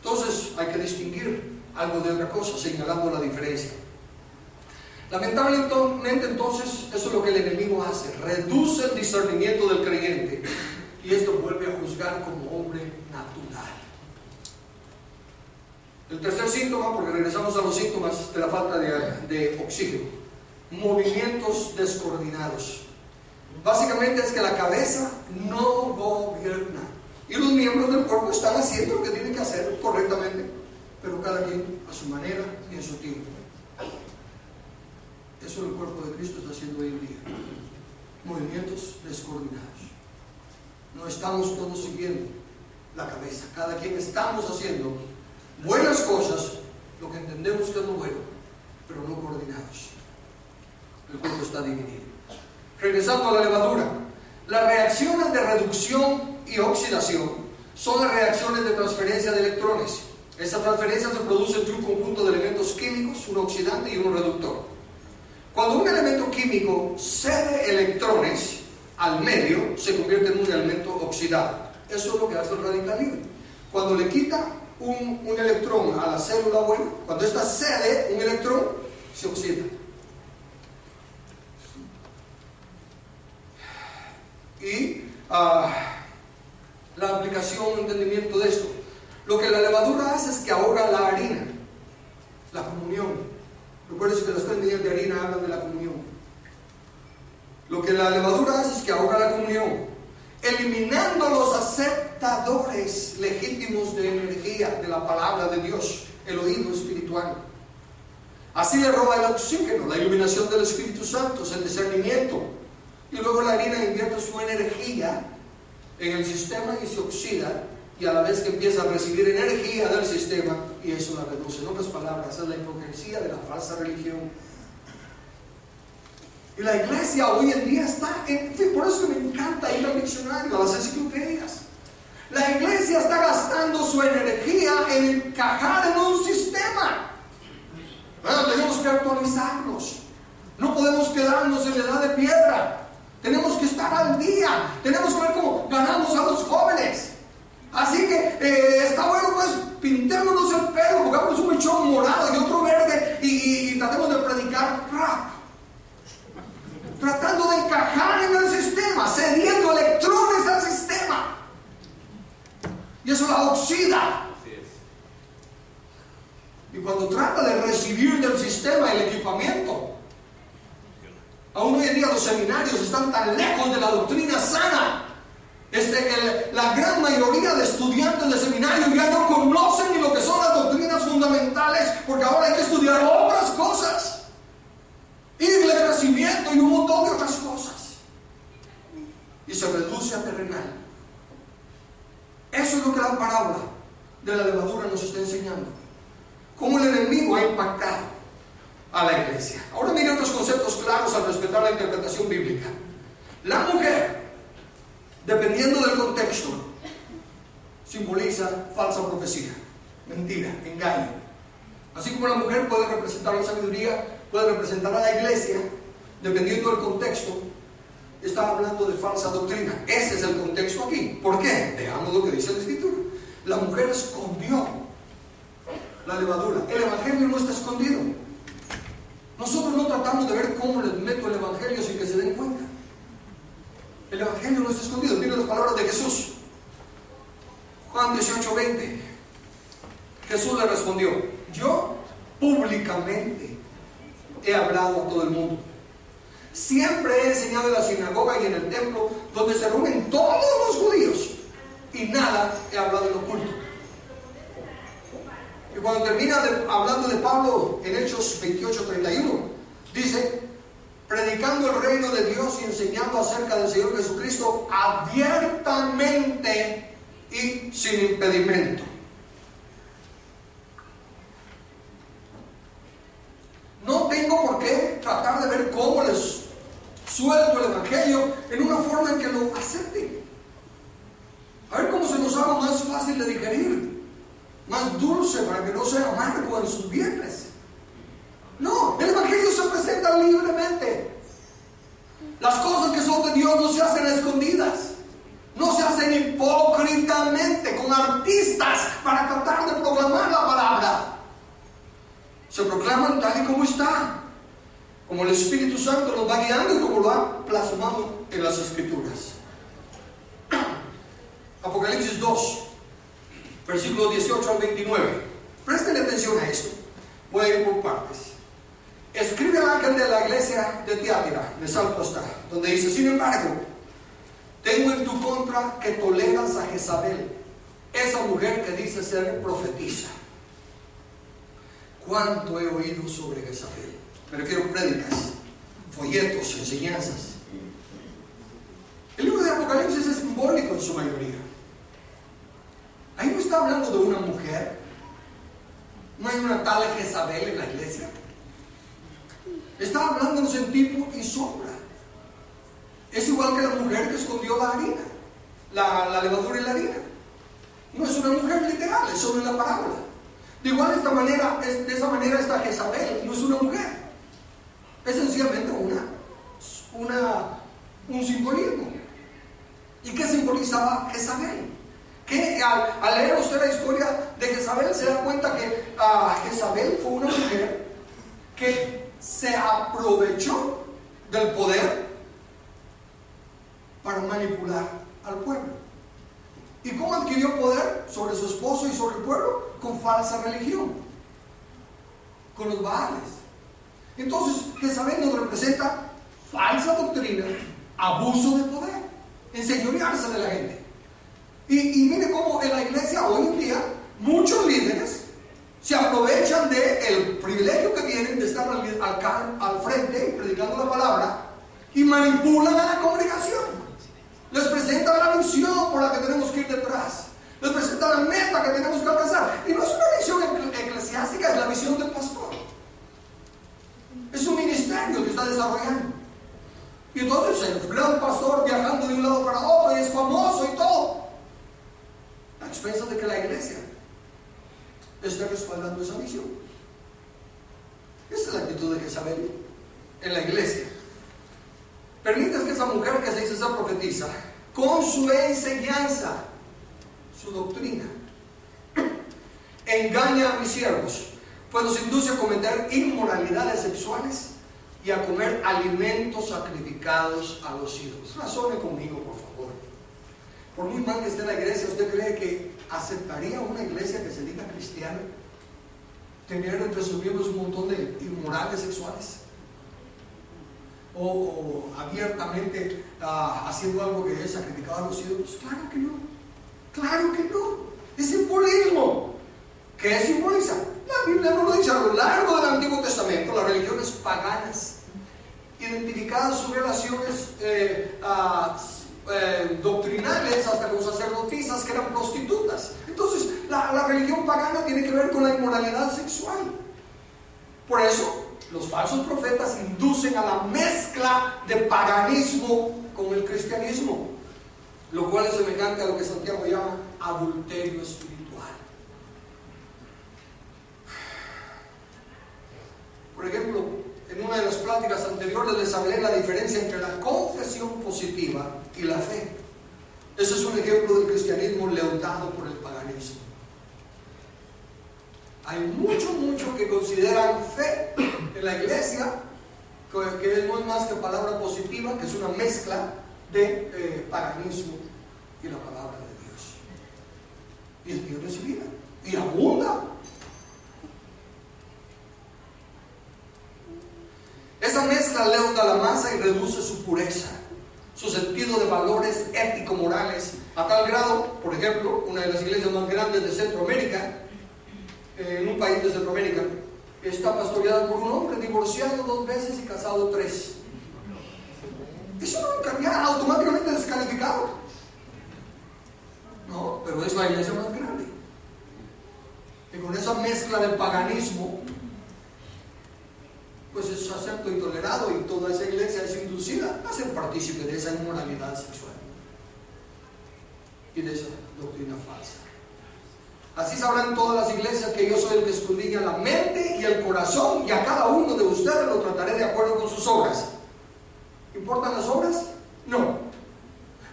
Speaker 1: Entonces hay que distinguir algo de otra cosa, señalando la diferencia. Lamentablemente entonces eso es lo que el enemigo hace, reduce el discernimiento del creyente y esto vuelve a juzgar como hombre natural. El tercer síntoma, porque regresamos a los síntomas de la falta de oxígeno: movimientos descoordinados. Básicamente es que la cabeza no gobierna y los miembros del cuerpo están haciendo lo que tienen que hacer correctamente, pero cada quien a su manera y en su tiempo. Eso el cuerpo de Cristo está haciendo hoy en día. Movimientos descoordinados. No estamos todos siguiendo la cabeza. Cada quien estamos haciendo buenas cosas, lo que entendemos que es lo bueno, pero no coordinados. El cuerpo está dividido. Regresando a la levadura, las reacciones de reducción y oxidación son las reacciones de transferencia de electrones. Esta transferencia se produce entre un conjunto de elementos químicos, un oxidante y un reductor. Cuando un elemento químico cede electrones al medio, se convierte en un elemento oxidado. Eso es lo que hace el radical libre. Cuando le quita un electrón a la célula buena, cuando ésta cede un electrón, se oxida. Y la aplicación o entendimiento de esto: lo que la levadura hace es que ahoga la harina, la comunión. Recuerden que las 3 medidas de harina hablan de la comunión. Lo que la levadura hace es que ahoga la comunión, eliminando los aceptadores legítimos de energía de la palabra de Dios, el oído espiritual. Así le roba el oxígeno, la iluminación del Espíritu Santo, el discernimiento. Y luego la harina invierte su energía en el sistema y se oxida, y a la vez que empieza a recibir energía del sistema, y eso la reduce. En otras palabras, es la hipocresía de la falsa religión. Y la iglesia hoy en día está en fin, por eso me encanta ir al diccionario, a las enciclopedias. La iglesia está gastando su energía en encajar en un sistema. Tenemos que actualizarnos. No podemos quedarnos en la edad de piedra. Tenemos que estar al día. Tenemos que ver cómo ganamos a los jóvenes. Así que está bueno, pues pintémonos el pelo, pongamos un mechón morado y otro verde y tratemos de predicar rap, tratando de encajar en el sistema, cediendo electrones al sistema, y eso la oxida. Y cuando trata de recibir del sistema el equipamiento, aún hoy en día los seminarios están tan lejos de la doctrina sana. La gran mayoría de estudiantes de seminario ya no conocen ni lo que son las doctrinas fundamentales, porque ahora hay que estudiar otras cosas, y el crecimiento y un montón de otras cosas, y se reduce a terrenal. Eso es lo que la parábola de la levadura nos está enseñando, cómo el enemigo ha impactado a la iglesia. Ahora miren otros conceptos claros al respetar la interpretación bíblica. La mujer, dependiendo del contexto, simboliza falsa profecía, mentira, engaño. Así como la mujer puede representar la sabiduría, puede representar a la iglesia, dependiendo del contexto, está hablando de falsa doctrina. Ese es el contexto aquí. ¿Por qué? Veamos lo que dice la Escritura. La mujer escondió la levadura. El evangelio no está escondido. Nosotros no tratamos de ver cómo les meto el evangelio sin que se den cuenta. El evangelio no está escondido. Miren las palabras de Jesús. Juan 18:20. Jesús le respondió: yo públicamente he hablado a todo el mundo. Siempre he enseñado en la sinagoga y en el templo, donde se reúnen todos los judíos, y nada he hablado en oculto. Y cuando termina hablando de Pablo en Hechos 28:31, dice: predicando el reino de Dios y enseñando acerca del Señor Jesucristo abiertamente y sin impedimento. No tengo por qué tratar de ver cómo les suelto el evangelio en una forma en que lo acepten. A ver cómo se nos haga más fácil de digerir, más dulce, para que no sea amargo en sus vientres. No, el evangelio se presenta libremente. Las cosas que son de Dios no se hacen a escondidas, no se hacen hipócritamente con artistas para tratar de proclamar la palabra. Se proclaman tal y como está, como el Espíritu Santo nos va guiando y como lo ha plasmado en las Escrituras. Apocalipsis 2, versículos 18 al 29. Presten atención a esto. Voy a ir por partes. Escribe al ángel de la iglesia de Tiatira, me salto hasta, donde dice: sin embargo, tengo en tu contra que toleras a Jezabel, esa mujer que dice ser profetisa. ¿Cuánto he oído sobre Jezabel? Me refiero a prédicas, folletos, enseñanzas. El libro de Apocalipsis es simbólico en su mayoría. Ahí no está hablando de una mujer. No hay una tal Jezabel en la iglesia. Está hablando en tipo y sombra. Es igual que la mujer que escondió la harina, la levadura y la harina. No es una mujer literal, es solo en la parábola. De igual de esa manera esta Jezabel no es una mujer. Es sencillamente un simbolismo. ¿Y qué simbolizaba Jezabel? Que al leer usted la historia de Jezabel se da cuenta que Jezabel fue una mujer que se aprovechó del poder para manipular al pueblo. ¿Y cómo adquirió poder sobre su esposo y sobre el pueblo? Con falsa religión, con los baales. Entonces Jezabel nos representa falsa doctrina, abuso de poder, enseñorearse de la gente. Y mire cómo en la iglesia hoy en día muchos líderes se aprovechan del privilegio que tienen de estar al frente predicando la palabra y manipulan a la congregación. Les presentan la visión por la que tenemos que ir detrás, les presentan la meta que tenemos que alcanzar, y no es una visión eclesiástica, es la visión del pastor. Es un ministerio que está desarrollando. Y entonces el gran pastor viajando de un lado para otro y es famoso y todo, a expensas de que la iglesia esté respaldando esa visión. Esa es la actitud de Jezabel en la iglesia. Permites que esa mujer que se dice ser profetisa, con su enseñanza, su doctrina, engaña a mis siervos, pues los induce a cometer inmoralidades sexuales y a comer alimentos sacrificados a los ídolos. Razone conmigo, por favor. Por muy mal que esté la iglesia, ¿usted cree que aceptaría una iglesia que se diga cristiana tener entre sus miembros un montón de inmorales sexuales? O abiertamente haciendo algo que es sacrificado a los ídolos. Claro que no, claro que no. Es simbolismo. ¿Qué simboliza? La Biblia no lo dice. A lo largo del Antiguo Testamento, las religiones paganas identificaban sus relaciones doctrinales hasta con sacerdotisas que eran prostitutas. Entonces la religión pagana tiene que ver con la inmoralidad sexual. Por eso los falsos profetas inducen a la mezcla de paganismo con el cristianismo, lo cual es semejante a lo que Santiago llama adulterio espiritual. Por ejemplo, en una de las pláticas anteriores les hablé de la diferencia entre la confesión positiva y la fe. Ese es un ejemplo del cristianismo leudado por el paganismo. Hay mucho que consideran fe en la iglesia, que no es más que palabra positiva, que es una mezcla de paganismo y la palabra de Dios. Y es bien recibida y abunda. mezcla leuda la masa y reduce su pureza, su sentido de valores ético-morales, a tal grado, por ejemplo, una de las iglesias más grandes de Centroamérica, en un país de Centroamérica, está pastoreada por un hombre divorciado 2 veces y casado 3. Eso no cambia, automáticamente descalificado. No, pero es la iglesia más grande. Y con esa mezcla del paganismo, pues es acepto y tolerado, y toda esa iglesia es inducida a ser partícipe de esa inmoralidad sexual y de esa doctrina falsa. Así sabrán todas las iglesias que yo soy el que escudriña la mente y el corazón, y a cada uno de ustedes lo trataré de acuerdo con sus obras. ¿Importan las obras? No.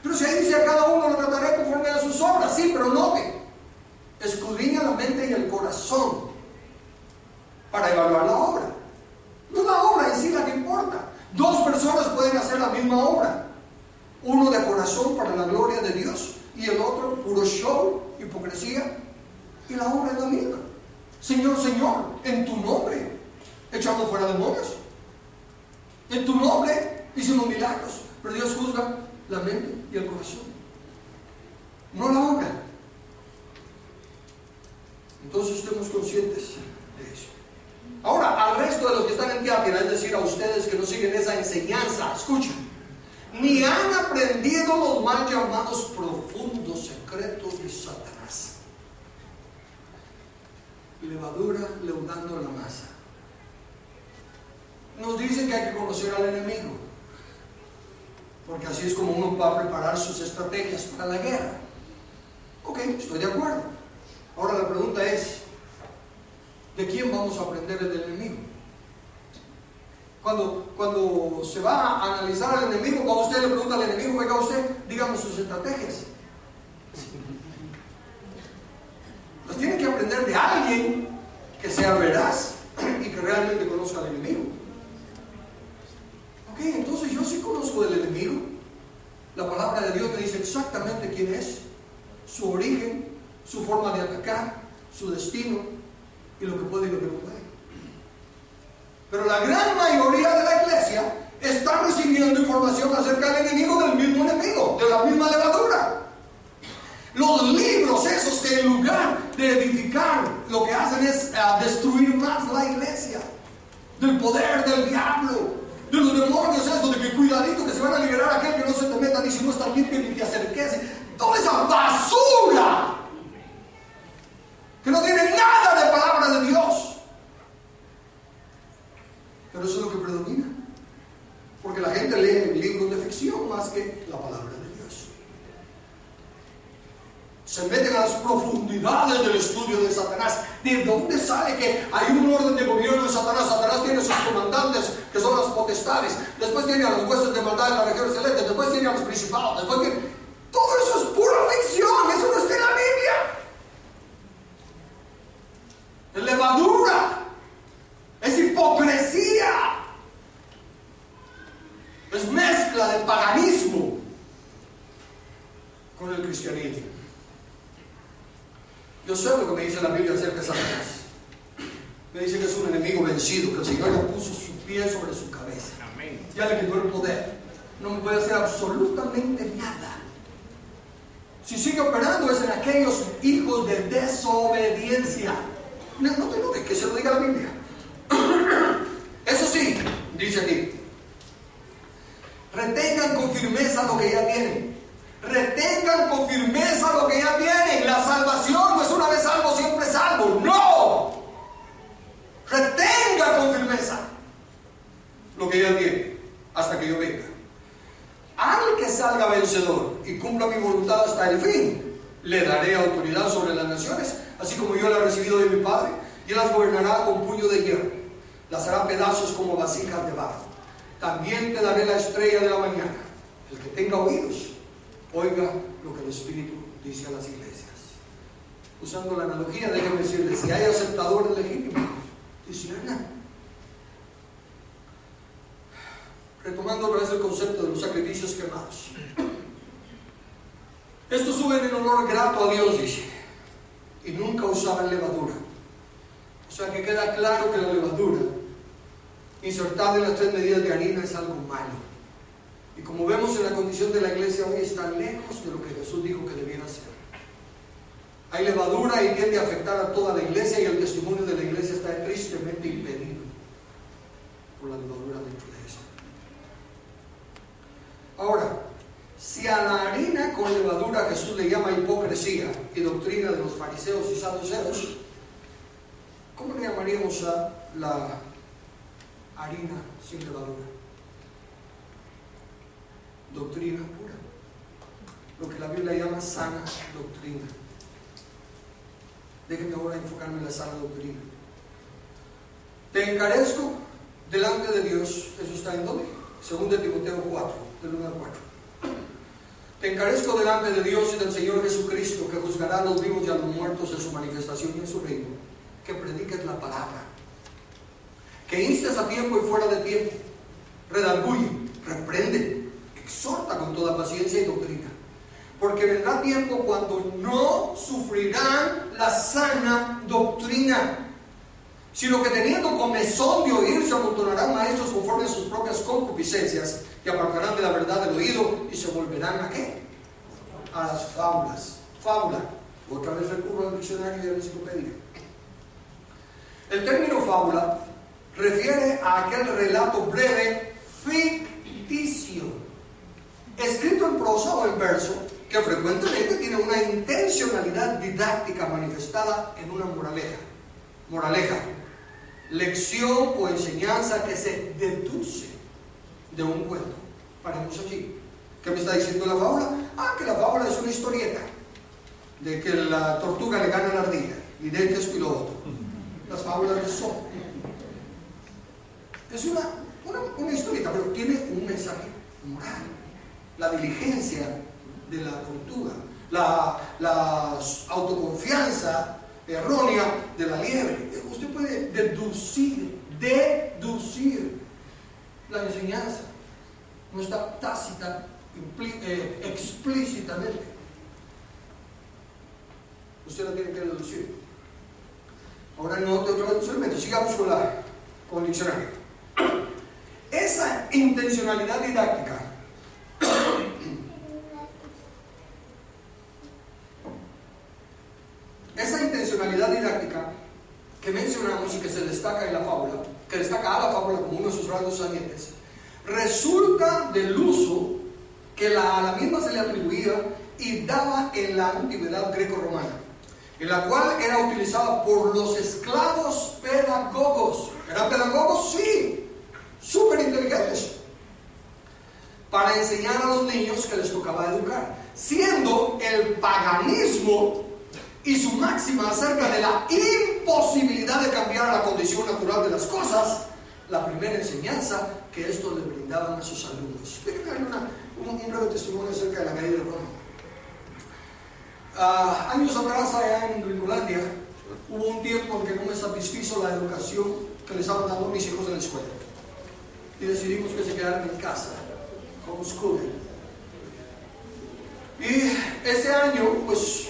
Speaker 1: Pero si ahí dice a cada uno lo trataré conforme a sus obras, sí, pero note, escudriña la mente y el corazón para evaluar la obra. No es la obra en sí la que importa. 2 personas pueden hacer la misma obra, uno de corazón para la gloria de Dios y el otro puro show, hipocresía, y la obra es la misma. Señor, Señor, en tu nombre echamos fuera demonios, en tu nombre hicimos milagros, pero Dios juzga la mente y el corazón, no la obra. Entonces estemos conscientes de eso. Ahora, al resto de los que están en Tiatira, es decir, a ustedes que no siguen esa enseñanza, escuchen, ni han aprendido los mal llamados profundos secretos de Satanás. Levadura leudando la masa. Nos dicen que hay que conocer al enemigo, porque así es como uno va a preparar sus estrategias para la guerra. Ok, estoy de acuerdo. Ahora la pregunta es, ¿de quién vamos a aprender el enemigo? Cuando se va a analizar al enemigo, cuando usted le pregunta al enemigo, venga usted, dígame sus estrategias. Pues tiene que aprender de alguien que sea veraz y que realmente conozca al enemigo. Ok, entonces yo sí conozco del enemigo. La palabra de Dios me dice exactamente quién es, su origen, su forma de atacar, su destino y lo que puede y lo que no puede. Pero la gran mayoría de la iglesia está recibiendo información acerca del enemigo, del mismo enemigo, de la misma levadura. Los libros esos que en lugar de edificar, lo que hacen es destruir más la iglesia, del poder del diablo, de los demonios estos, de que cuidadito que se van a liberar a aquel que no se te meta, ni si no está limpio, ni te acerques, toda esa basura que no tiene nada de palabra de Dios. Pero eso es lo que predomina, porque la gente lee libros de ficción más que la palabra de Dios. Se meten a las profundidades del estudio de Satanás. ¿De dónde sale que hay un orden de gobierno de Satanás? Satanás tiene sus comandantes, que son las potestades. Después tiene a los huestes de maldad en las regiones celestes. Después tiene a los principados. Después tiene... Todo eso es pura ficción. Eso no está en la Biblia. Es levadura. Es hipocresía. Es mezcla de paganismo con el cristianismo. Yo sé lo que me dice la Biblia acerca de Satanás. Me dice que es un enemigo vencido, que el Señor le puso su pie sobre su cabeza. Amén. Ya le quitó el poder. No me puede hacer absolutamente nada. Si sigue operando es en aquellos hijos de desobediencia. No tengo que se lo diga la Biblia. Eso sí, dice aquí, retengan con firmeza lo que ya tienen. Retengan con firmeza lo que ya tienen. La salvación no es una vez salvo, siempre salvo. ¡No! Retenga con firmeza lo que ya tiene hasta que yo venga. Al que salga vencedor y cumpla mi voluntad hasta el fin, le daré autoridad sobre las naciones, así como yo la he recibido de mi Padre, y las gobernará con puño de hierro. Las hará pedazos como vasijas de barro. También te daré la estrella de la mañana. El que tenga oídos, oiga lo que el Espíritu dice a las iglesias. Usando la analogía, déjenme decirles, si hay aceptadores legítimos, disciernan. Retomando otra vez el concepto de los sacrificios quemados. Estos suben en olor grato a Dios, dice, y nunca usaban levadura. O sea que queda claro que la levadura insertada en las 3 medidas de harina es algo malo. Y como vemos en la condición de la iglesia hoy, está lejos de lo que Jesús dijo que debiera ser. Hay levadura y tiende a afectar a toda la iglesia, y el testimonio de la iglesia está tristemente impedido por la levadura dentro de eso. Ahora, si a la harina con levadura Jesús le llama hipocresía y doctrina de los fariseos y saduceos, ¿cómo le llamaríamos a la harina sin levadura? Doctrina pura, lo que la Biblia llama sana doctrina. Déjenme ahora enfocarme en la sana doctrina. Te encarezco delante de Dios. ¿Eso está en dónde? 2 Timoteo 4, del 1 al 4. Te encarezco delante de Dios y del Señor Jesucristo, que juzgará a los vivos y a los muertos en su manifestación y en su reino, que prediques la palabra, que instes a tiempo y fuera de tiempo, redarguye, reprende, exhorta con toda paciencia y doctrina. Porque vendrá tiempo cuando no sufrirán la sana doctrina, sino que teniendo comezón de oír, se amontonarán maestros conforme a sus propias concupiscencias, y apartarán de la verdad del oído, y se volverán ¿a qué? A las fábulas. Fábula, otra vez recurro al diccionario y a la enciclopedia. El término fábula refiere a aquel relato breve ficticio, escrito en prosa o en verso, que frecuentemente tiene una intencionalidad didáctica manifestada en una moraleja. Moraleja, lección o enseñanza que se deduce de un cuento. Paremos aquí. ¿Qué me está diciendo la fábula? Que la fábula es una historieta de que la tortuga le gana a la ardilla y de que esto y lo otro. Las fábulas de Esopo. Es una historieta, pero tiene un mensaje moral. La diligencia de la tortuga, la autoconfianza errónea de la liebre. Usted puede deducir la enseñanza. No está tácita, explícitamente. Usted la tiene que deducir. Ahora no de otro instrumento. Sigamos con el diccionario. Esa intencionalidad didáctica que mencionamos y que se destaca en la fábula, que destaca a la fábula como uno de sus rasgos salientes, resulta del uso que a la misma se le atribuía y daba en la antigüedad greco-romana, en la cual era utilizada por los esclavos pedagogos. ¿Eran pedagogos? Sí, súper inteligentes, para enseñar a los niños que les tocaba educar, siendo el paganismo y su máxima acerca de la imposibilidad de cambiar la condición natural de las cosas, la primera enseñanza que estos le brindaban a sus alumnos. Déjenme darle un breve testimonio acerca de la caída de Roma. Años atrás, allá en Gringolandia, hubo un tiempo en que no me satisfizo la educación que les estaban dando mis hijos en la escuela, y decidimos que se quedaran en casa, homeschooling. Y ese año, pues,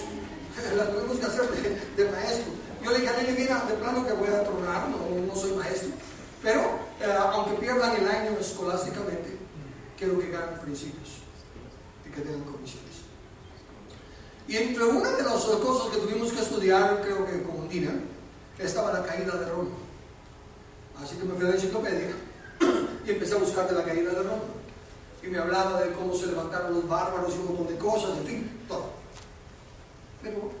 Speaker 1: la tuvimos que hacer de maestro. Yo le dije a él, mira, de plano que voy a tronar, no soy maestro, pero aunque pierdan el año escolásticamente, quiero que ganen principios y que tengan comisiones. Y entre una de las cosas que tuvimos que estudiar, creo que con Dina, estaba la caída de Roma. Así que me fui a la enciclopedia y empecé a buscar de la caída de Roma. Y me hablaba de cómo se levantaron los bárbaros y un montón de cosas, en fin, todo. Pero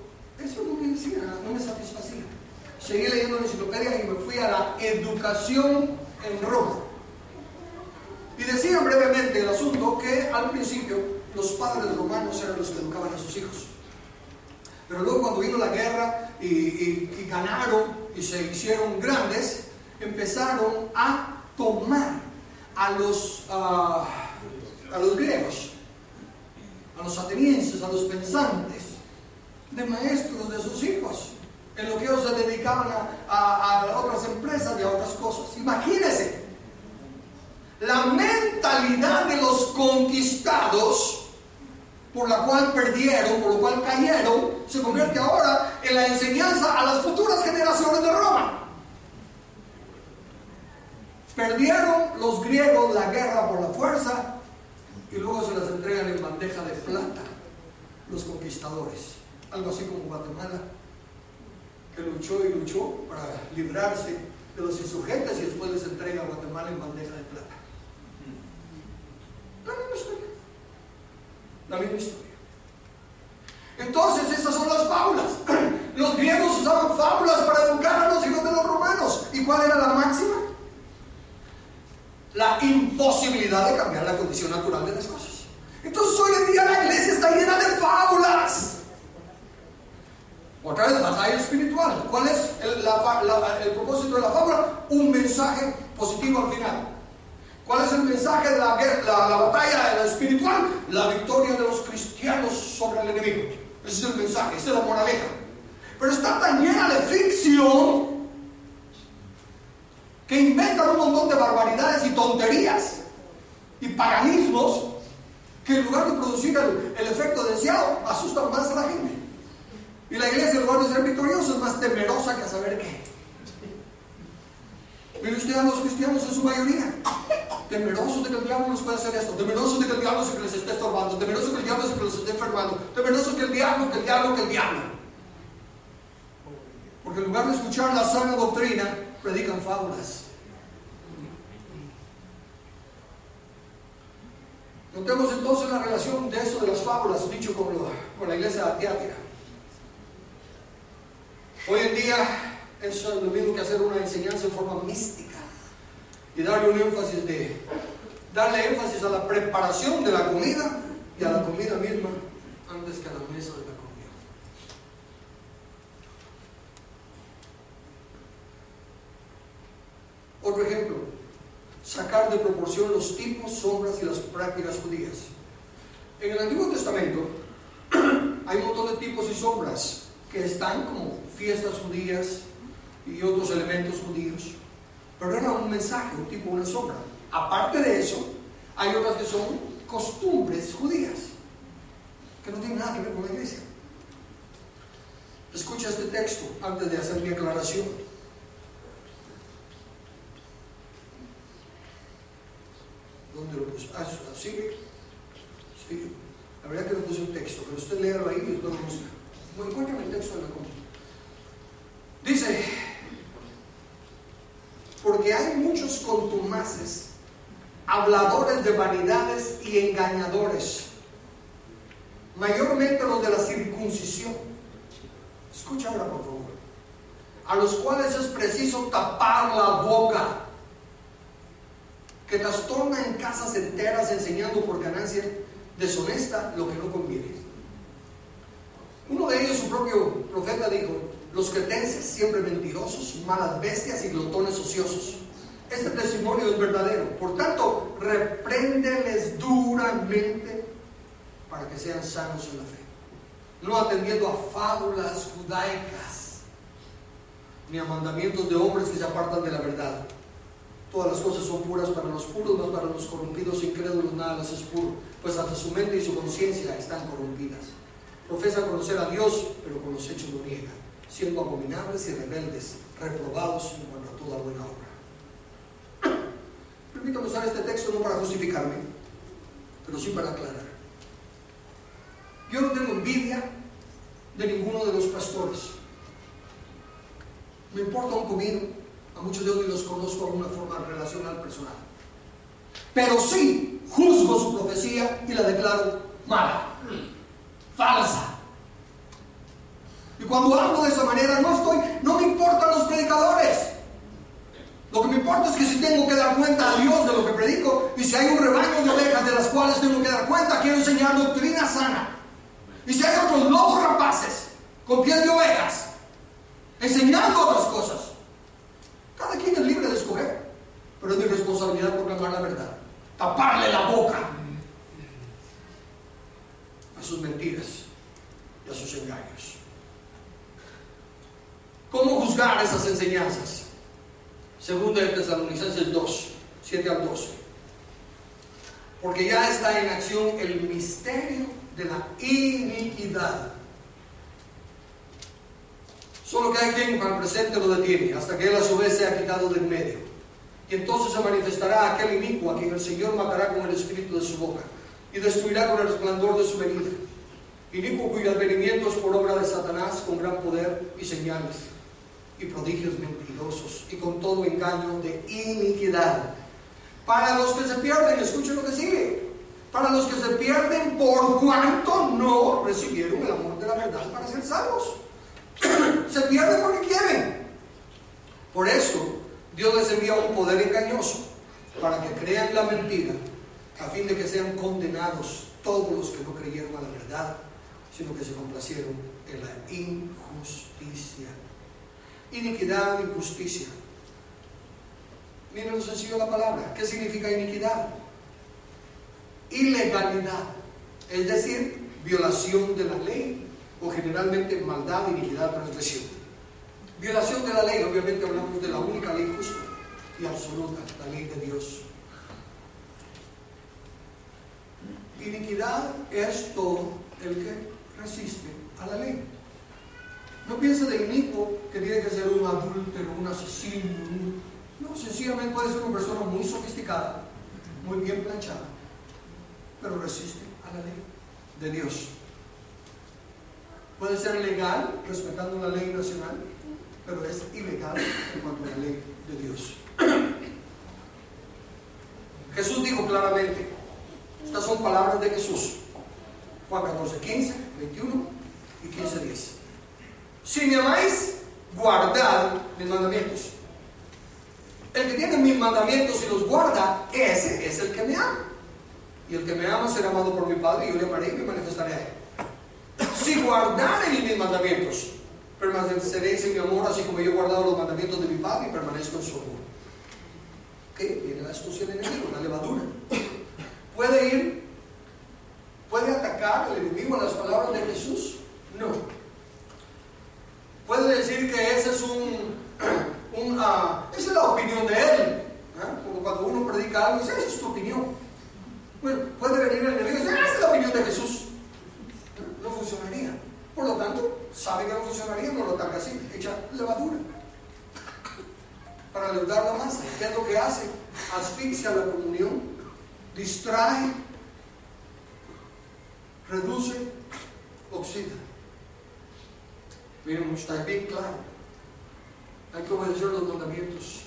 Speaker 1: eso no me decía, no me satisfacía. Seguí leyendo la enciclopedia y me fui a la educación en Roma. Y decían brevemente el asunto que al principio los padres romanos eran los que educaban a sus hijos. Pero luego, cuando vino la guerra y ganaron y se hicieron grandes, empezaron a tomar a los griegos, a los atenienses, a los pensantes, de maestros de sus hijos, en lo que ellos se dedicaban a otras empresas y a otras cosas. Imagínense la mentalidad de los conquistados, por la cual perdieron, por lo cual cayeron, se convierte ahora en la enseñanza a las futuras generaciones de Roma. Perdieron los griegos la guerra por la fuerza y luego se las entregan en bandeja de plata los conquistadores. Algo así como Guatemala, que luchó y luchó para librarse de los insurgentes y después les entrega a Guatemala en bandeja de plata. La misma historia. La misma historia. Entonces esas son las fábulas. Los griegos usaban fábulas para educar a los hijos de los romanos. ¿Y cuál era la máxima? La imposibilidad de cambiar la condición natural de las cosas. Entonces hoy en día la iglesia está llena de fábulas. Otra vez, batalla espiritual. ¿Cuál es el propósito de la fábula? Un mensaje positivo al final. ¿Cuál es el mensaje de la batalla espiritual? La victoria de los cristianos sobre el enemigo. Ese es el mensaje, esa es la moraleja. Pero está tan llena de ficción que inventan un montón de barbaridades y tonterías y paganismos que en lugar de producir el efecto deseado, asustan más a la gente. Y la iglesia, en lugar de ser victoriosa, es más temerosa que a saber qué. Mire usted a los cristianos en su mayoría, temerosos de que el diablo nos pueda hacer esto, temerosos de que el diablo es el que les esté estorbando, temerosos de que el diablo es el que los esté enfermando, temerosos que el diablo. Porque en lugar de escuchar la sana doctrina, predican fábulas. Notemos entonces la relación de eso de las fábulas, dicho con la iglesia de Tiatira. Hoy en día eso es lo mismo que hacer una enseñanza en forma mística y darle énfasis a la preparación de la comida y a la comida misma antes que a la mesa de la comida. Otro ejemplo, sacar de proporción los tipos, sombras y las prácticas judías. En el Antiguo Testamento hay un montón de tipos y sombras que están como fiestas judías y otros elementos judíos, pero era un mensaje, un tipo, una sombra. Aparte de eso, hay otras que son costumbres judías que no tienen nada que ver con la iglesia. Escucha este texto antes de hacer mi aclaración. ¿Dónde lo puse? ¿Sí? Sí. La verdad que le puse un texto, pero usted léalo ahí y después lo busca. Bueno, encuéntrame el texto de la comida. Dice: porque hay muchos contumaces, habladores de vanidades y engañadores, mayormente los de la circuncisión. Escucha ahora, por favor. A los cuales es preciso tapar la boca, que trastorna en casas enteras enseñando por ganancia deshonesta lo que no conviene. Uno de ellos, su propio profeta, dijo: los cretenses, siempre mentirosos, malas bestias y glotones ociosos. Este testimonio es verdadero. Por tanto, repréndeles duramente para que sean sanos en la fe, no atendiendo a fábulas judaicas ni a mandamientos de hombres que se apartan de la verdad. Todas las cosas son puras para los puros, mas para los corrompidos e incrédulos nada les es puro, pues hasta su mente y su conciencia están corrompidas. Profesa conocer a Dios, pero con los hechos lo niegan, siendo abominables y rebeldes, reprobados en cuanto a toda buena obra. Permítame usar este texto no para justificarme, pero sí para aclarar. Yo no tengo envidia de ninguno de los pastores. Me importa un comino. A muchos de ellos los conozco de una forma relacional personal. Pero sí juzgo su profecía y la declaro mala, falsa. Y cuando hablo de esa manera no me importan los predicadores. Lo que me importa es que si tengo que dar cuenta a Dios de lo que predico, y si hay un rebaño de ovejas de las cuales tengo que dar cuenta, quiero enseñar doctrina sana. Y si hay otros lobos rapaces con piel de ovejas enseñando otras cosas, cada quien es libre de escoger, pero es mi responsabilidad proclamar la verdad, taparle la boca a sus mentiras y a sus engaños. ¿Cómo juzgar esas enseñanzas? Segunda de Tesalonicenses 2, 7 al 12. Porque ya está en acción el misterio de la iniquidad. Solo que hay quien para el presente lo detiene, hasta que él a su vez sea quitado del medio. Y entonces se manifestará aquel inicuo a quien el Señor matará con el espíritu de su boca y destruirá con el resplandor de su venida. Inicuo cuyo advenimiento es por obra de Satanás con gran poder y señales y prodigios mentirosos y con todo engaño de iniquidad. Para los que se pierden, escuchen lo que sigue. Para los que se pierden por cuanto no recibieron el amor de la verdad para ser salvos. Se pierden porque quieren. Por eso Dios les envía un poder engañoso para que crean la mentira, a fin de que sean condenados todos los que no creyeron a la verdad, sino que se complacieron en la injusticia. Iniquidad, injusticia. Miren lo sencillo de la palabra. ¿Qué significa iniquidad? Ilegalidad, es decir, violación de la ley, o generalmente maldad, iniquidad, transgresión. Violación de la ley, obviamente hablamos de la única ley justa y absoluta, la ley de Dios. Iniquidad es todo el que resiste a la ley. No piense de inicuo que tiene que ser un adúltero, un asesino. No, sencillamente puede ser una persona muy sofisticada, muy bien planchada, pero resiste a la ley de Dios. Puede ser legal, respetando la ley nacional, pero es ilegal en cuanto a la ley de Dios. Jesús dijo claramente, estas son palabras de Jesús, Juan 14, 15, 21 y 15, 10. Si me amáis, guardad mis mandamientos. El que tiene mis mandamientos y los guarda, ese es el que me ama. Y el que me ama será amado por mi Padre, y yo le amaré y me manifestaré a él. Si guardareis mis mandamientos, permaneceréis en mi amor, así como yo he guardado los mandamientos de mi Padre y permanezco en su amor. ¿Qué? Viene la astucia del enemigo, la levadura. ¿Puede atacar el enemigo a las palabras de Jesús? No. Puede decir que ese es esa es la opinión de él. Como cuando uno predica algo, dice, esa es tu opinión. Bueno, puede venir el enemigo y decir, esa es la opinión de Jesús. No funcionaría. Por lo tanto, sabe que no funcionaría, no lo ataca así, echa levadura para leudar la masa. ¿Qué es lo que hace? Asfixia la comunión, distrae, reduce, oxida. Miren, está bien claro. Hay que obedecer los mandamientos.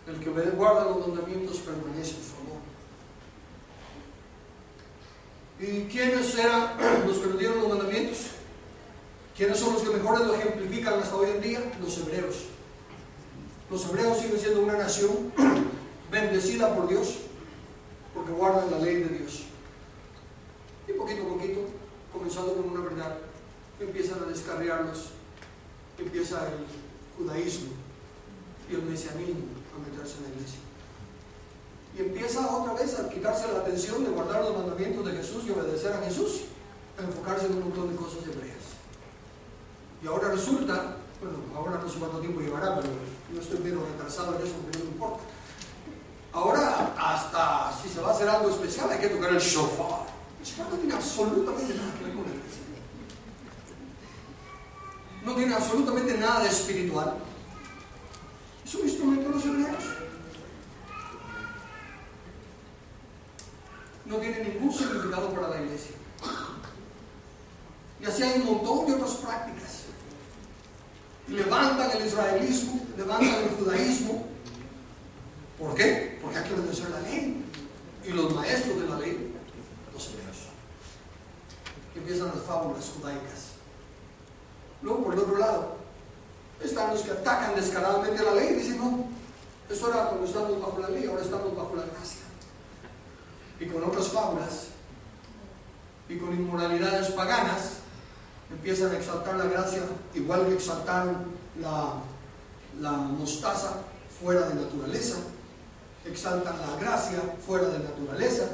Speaker 1: El que guarda los mandamientos permanece en su amor. ¿Y quiénes eran los que nos dieron los mandamientos? ¿Quiénes son los que mejor lo ejemplifican hasta hoy en día? Los hebreos. Los hebreos siguen siendo una nación bendecida por Dios porque guardan la ley de Dios. Y poquito a poquito, comenzando con una verdad, empiezan a descarriarlos, empieza el judaísmo y el mesianismo a meterse en la iglesia. Y empieza otra vez a quitarse la atención de guardar los mandamientos de Jesús y obedecer a Jesús, a enfocarse en un montón de cosas hebreas. Y ahora resulta, bueno, ahora no sé cuánto tiempo llevará, pero yo estoy medio retrasado en eso, pero no importa. Ahora, hasta si se va a hacer algo especial, hay que tocar el shofar. El shofar no tiene absolutamente nada que ver con la iglesia. No tiene absolutamente nada de espiritual. Es un instrumento de los hebreos. No tiene ningún significado para la iglesia. Y así hay un montón de otras prácticas. Levantan el israelismo, levantan el judaísmo. ¿Por qué? Porque hay que obedecer la ley. Y los maestros de la ley, los hebreos. Y empiezan las fábulas judaicas. Luego, por el otro lado, están los que atacan descaradamente la ley y dicen, no, eso era cuando estábamos bajo la ley, ahora estamos bajo la gracia. Y con otras fábulas y con inmoralidades paganas empiezan a exaltar la gracia, igual que exaltaron la mostaza fuera de naturaleza, exaltan la gracia fuera de naturaleza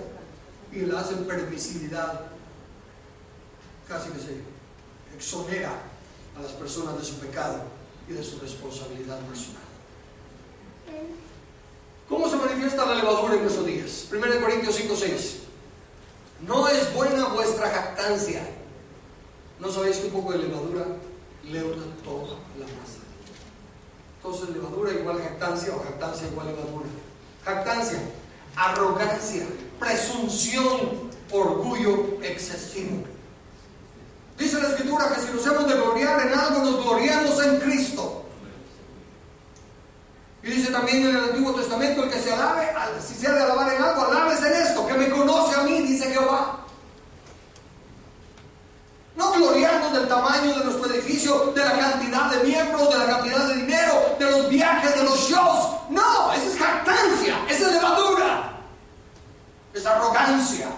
Speaker 1: y la hacen permisividad, casi que se exonera a las personas de su pecado y de su responsabilidad personal. ¿Cómo se manifiesta la levadura en nuestros días? 1 Corintios 5:6. No es buena vuestra jactancia. ¿No sabéis que un poco de levadura leuda toda la masa? Entonces levadura igual jactancia o jactancia igual levadura. Jactancia, arrogancia, presunción, orgullo excesivo. Dice la Escritura que si nos hemos de gloriar en algo, nos gloriamos en Cristo. Y dice también en el Antiguo Testamento, el que se alabe, si se ha de alabar en algo, alábese en esto, que me conoce a mí, dice Jehová. No gloriarnos del tamaño de nuestro edificio, de la cantidad de miembros, de la cantidad de dinero, de los viajes, de los shows. No, esa es jactancia, esa es levadura, es arrogancia.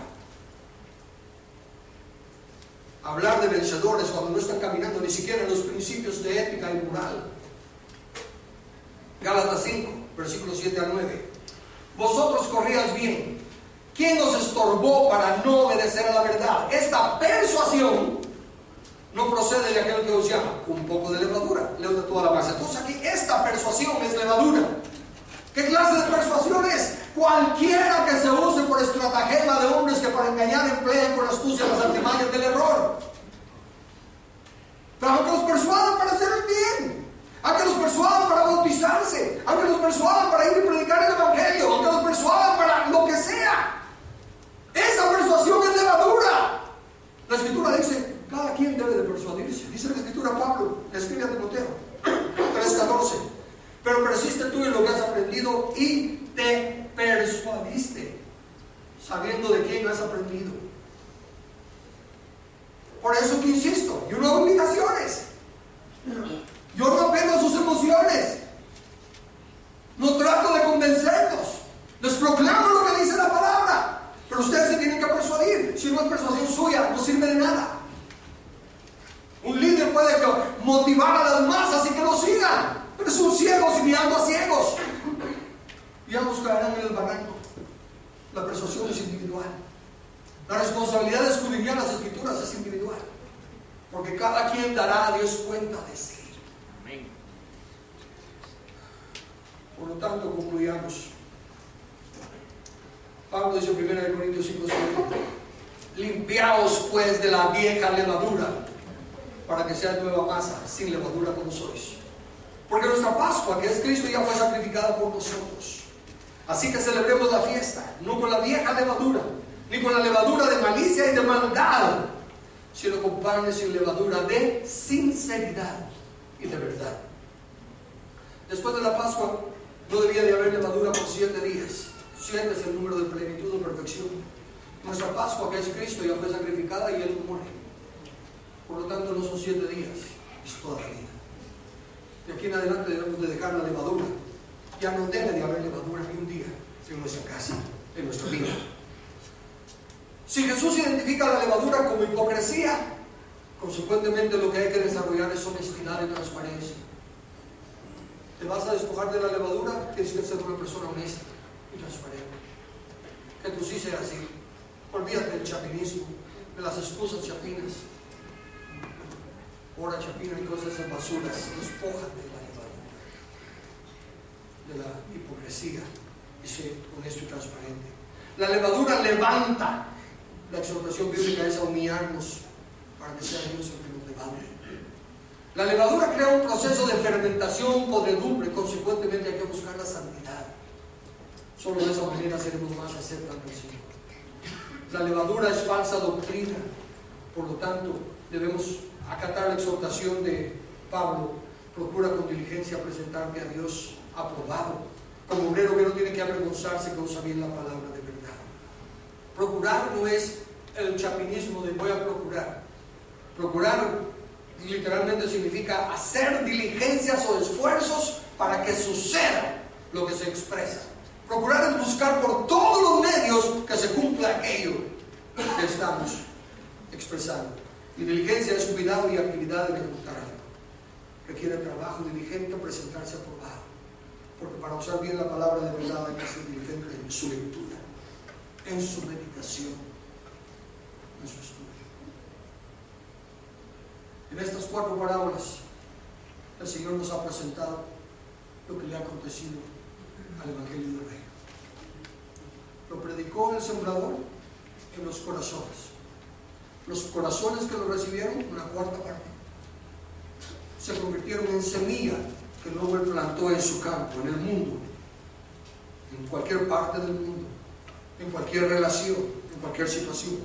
Speaker 1: Hablar de vencedores cuando no están caminando ni siquiera en los principios de ética y moral. Gálatas 5, versículos 7 a 9. Vosotros corríais bien. ¿Quién os estorbó para no obedecer a la verdad? Esta persuasión no procede de aquel que os llama. Un poco de levadura, leo de toda la base. Entonces aquí esta persuasión es levadura. ¿Qué clase de persuasión es? Cualquiera que se use por estratagema de hombres que para engañar emplean con astucia las artimañas del error. Pero aunque los persuadan para hacer el bien, aunque los persuadan para bautizarse, aunque los persuadan para ir y predicar el evangelio, aunque los persuadan para lo que sea, esa persuasión es levadura. La Escritura dice, cada quien debe de persuadirse. Dice la Escritura, Pablo le escribe a Timoteo 3:14. Pero persiste tú en lo que has aprendido y te persuadiste, sabiendo de quién has aprendido. Por eso que insisto, yo no hago invitaciones, yo no apelo a sus emociones, no trato de convencerlos, les proclamo lo que dice la palabra, pero ustedes se tienen que persuadir. Si no es persuasión suya, no sirve de nada. Un líder puede motivar a las masas y que lo sigan, pero son ciegos y guiando a ciegos, y ambos caerán en el barranco. La persuasión es individual. La responsabilidad de escudriñar las Escrituras es individual, porque cada quien dará a Dios cuenta de sí. Amén. Por lo tanto, concluyamos. Pablo dice en 1 Corintios 5:7: limpiaos pues de la vieja levadura, para que sea nueva masa, sin levadura como sois. Porque nuestra Pascua, que es Cristo, ya fue sacrificada por nosotros. Así que celebremos la fiesta, no con la vieja levadura, ni con la levadura de malicia y de maldad, sino con panes sin levadura de sinceridad y de verdad. Después de la Pascua no debía de haber levadura por 7 días. 7 es el número de plenitud o perfección. Nuestra Pascua, que es Cristo, ya fue sacrificada y Él muere. Por lo tanto, no son 7 días, es toda la vida. De aquí en adelante debemos de dejar la levadura. Ya no debe de haber levadura ni un día en nuestra casa, en nuestra vida. Si Jesús identifica la levadura como hipocresía, consecuentemente lo que hay que desarrollar es honestidad y transparencia. ¿Te vas a despojar de la levadura? Tienes que ser una persona honesta y transparente. Que tú sí seas así. Olvídate del chapinismo, de las excusas chapinas. Hora chapina y todas esas basuras. Despójate de la levadura, de la hipocresía, y sé honesto y transparente. La levadura levanta. La exhortación bíblica es a humillarnos para que sea Dios el que nos levante. La levadura crea un proceso de fermentación, podredumbre, consecuentemente hay que buscar la santidad. Solo de esa manera seremos más aceptados del Señor. La levadura es falsa doctrina, por lo tanto debemos acatar la exhortación de Pablo: procura con diligencia presentarte a Dios aprobado, como obrero que no tiene que avergonzarse, que usa bien la palabra de verdad. Procurar no es el chapinismo de voy a procurar. Procurar literalmente significa hacer diligencias o esfuerzos para que suceda lo que se expresa. Procurar es buscar por todos los medios que se cumpla aquello que estamos expresando. Y diligencia es cuidado y actividad de ejecutar algo. Requiere trabajo diligente, presentarse aprobado. Porque para usar bien la palabra de verdad hay que ser diligente en su lectura, en su meditación, en su estudio. En estas 4 parábolas, el Señor nos ha presentado lo que le ha acontecido al Evangelio del Reino. Lo predicó el sembrador en los corazones. Los corazones que lo recibieron, una 4ª parte, se convirtieron en semilla que luego Él plantó en su campo, en el mundo, en cualquier parte del mundo, en cualquier relación, en cualquier situación.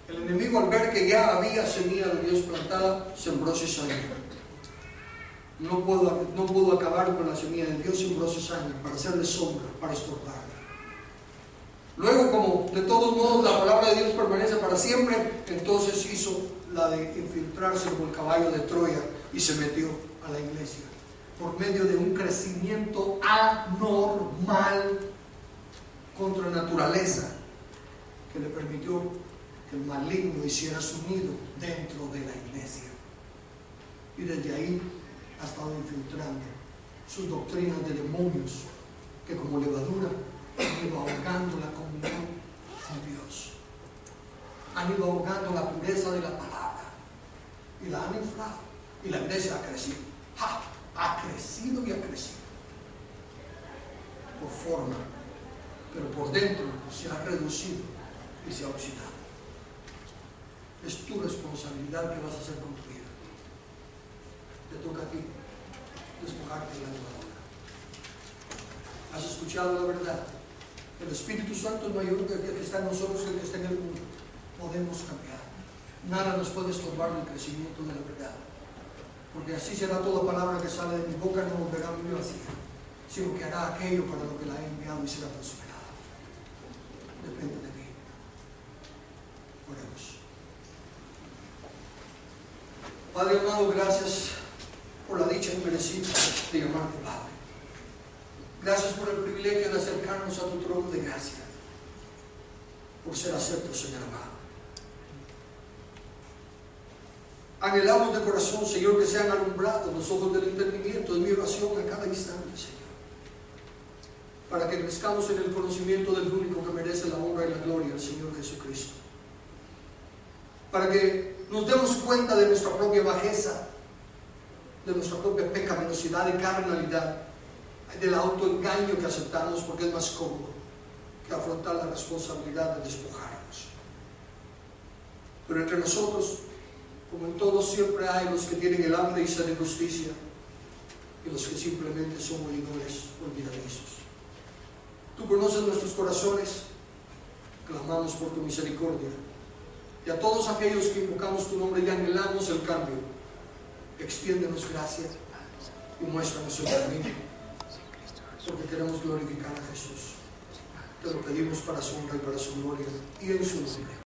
Speaker 1: El enemigo, al ver que ya había semilla de Dios plantada, sembró cizaña. No pudo acabar con la semilla de Dios, sembró cizaña para hacerle sombra, para estorbarla. Luego, como de todos modos la palabra de Dios permanece para siempre, entonces hizo la de infiltrarse como el caballo de Troya y se metió a la iglesia por medio de un crecimiento anormal contra naturaleza que le permitió que el maligno hiciera su nido dentro de la iglesia. Y desde ahí ha estado infiltrando sus doctrinas de demonios que como levadura han ido ahogando la comunión con Dios, han ido ahogando la pureza de la palabra y la han inflado, y la iglesia ha crecido. Ha crecido y ha crecido por forma, pero por dentro se ha reducido y se ha oxidado. Es tu responsabilidad que vas a hacer con tu vida. Te toca a ti despojarte de la levadura. ¿Has escuchado la verdad? El Espíritu Santo es mayor que el que está en nosotros que el que está en el mundo. Podemos cambiar. Nada nos puede estorbar el crecimiento de la verdad. Porque así será toda palabra que sale de mi boca, no volverá a mí vacía, sino que hará aquello para lo que la he enviado y será prosperada. Depende de mí. Oremos. Padre amado, gracias por la dicha inmerecida de llamarte Padre. Gracias por el privilegio de acercarnos a tu trono de gracia, por ser acepto, Señor amado. Anhelamos de corazón, Señor, que sean alumbrados los ojos del entendimiento. Es mi oración a cada instante, Señor, para que crezcamos en el conocimiento del único que merece la honra y la gloria, el Señor Jesucristo. Para que nos demos cuenta de nuestra propia bajeza, de nuestra propia pecaminosidad y carnalidad, del autoengaño que aceptamos porque es más cómodo que afrontar la responsabilidad de despojarnos. Pero entre nosotros, como en todos, siempre hay los que tienen el hambre y sed de justicia y los que simplemente son oidores olvidadizos. Tú conoces nuestros corazones, clamamos por tu misericordia. Y a todos aquellos que invocamos tu nombre y anhelamos el cambio, extiéndenos gracia y muéstranos el camino, porque queremos glorificar a Jesús. Te lo pedimos para su honra y para su gloria y en su nombre.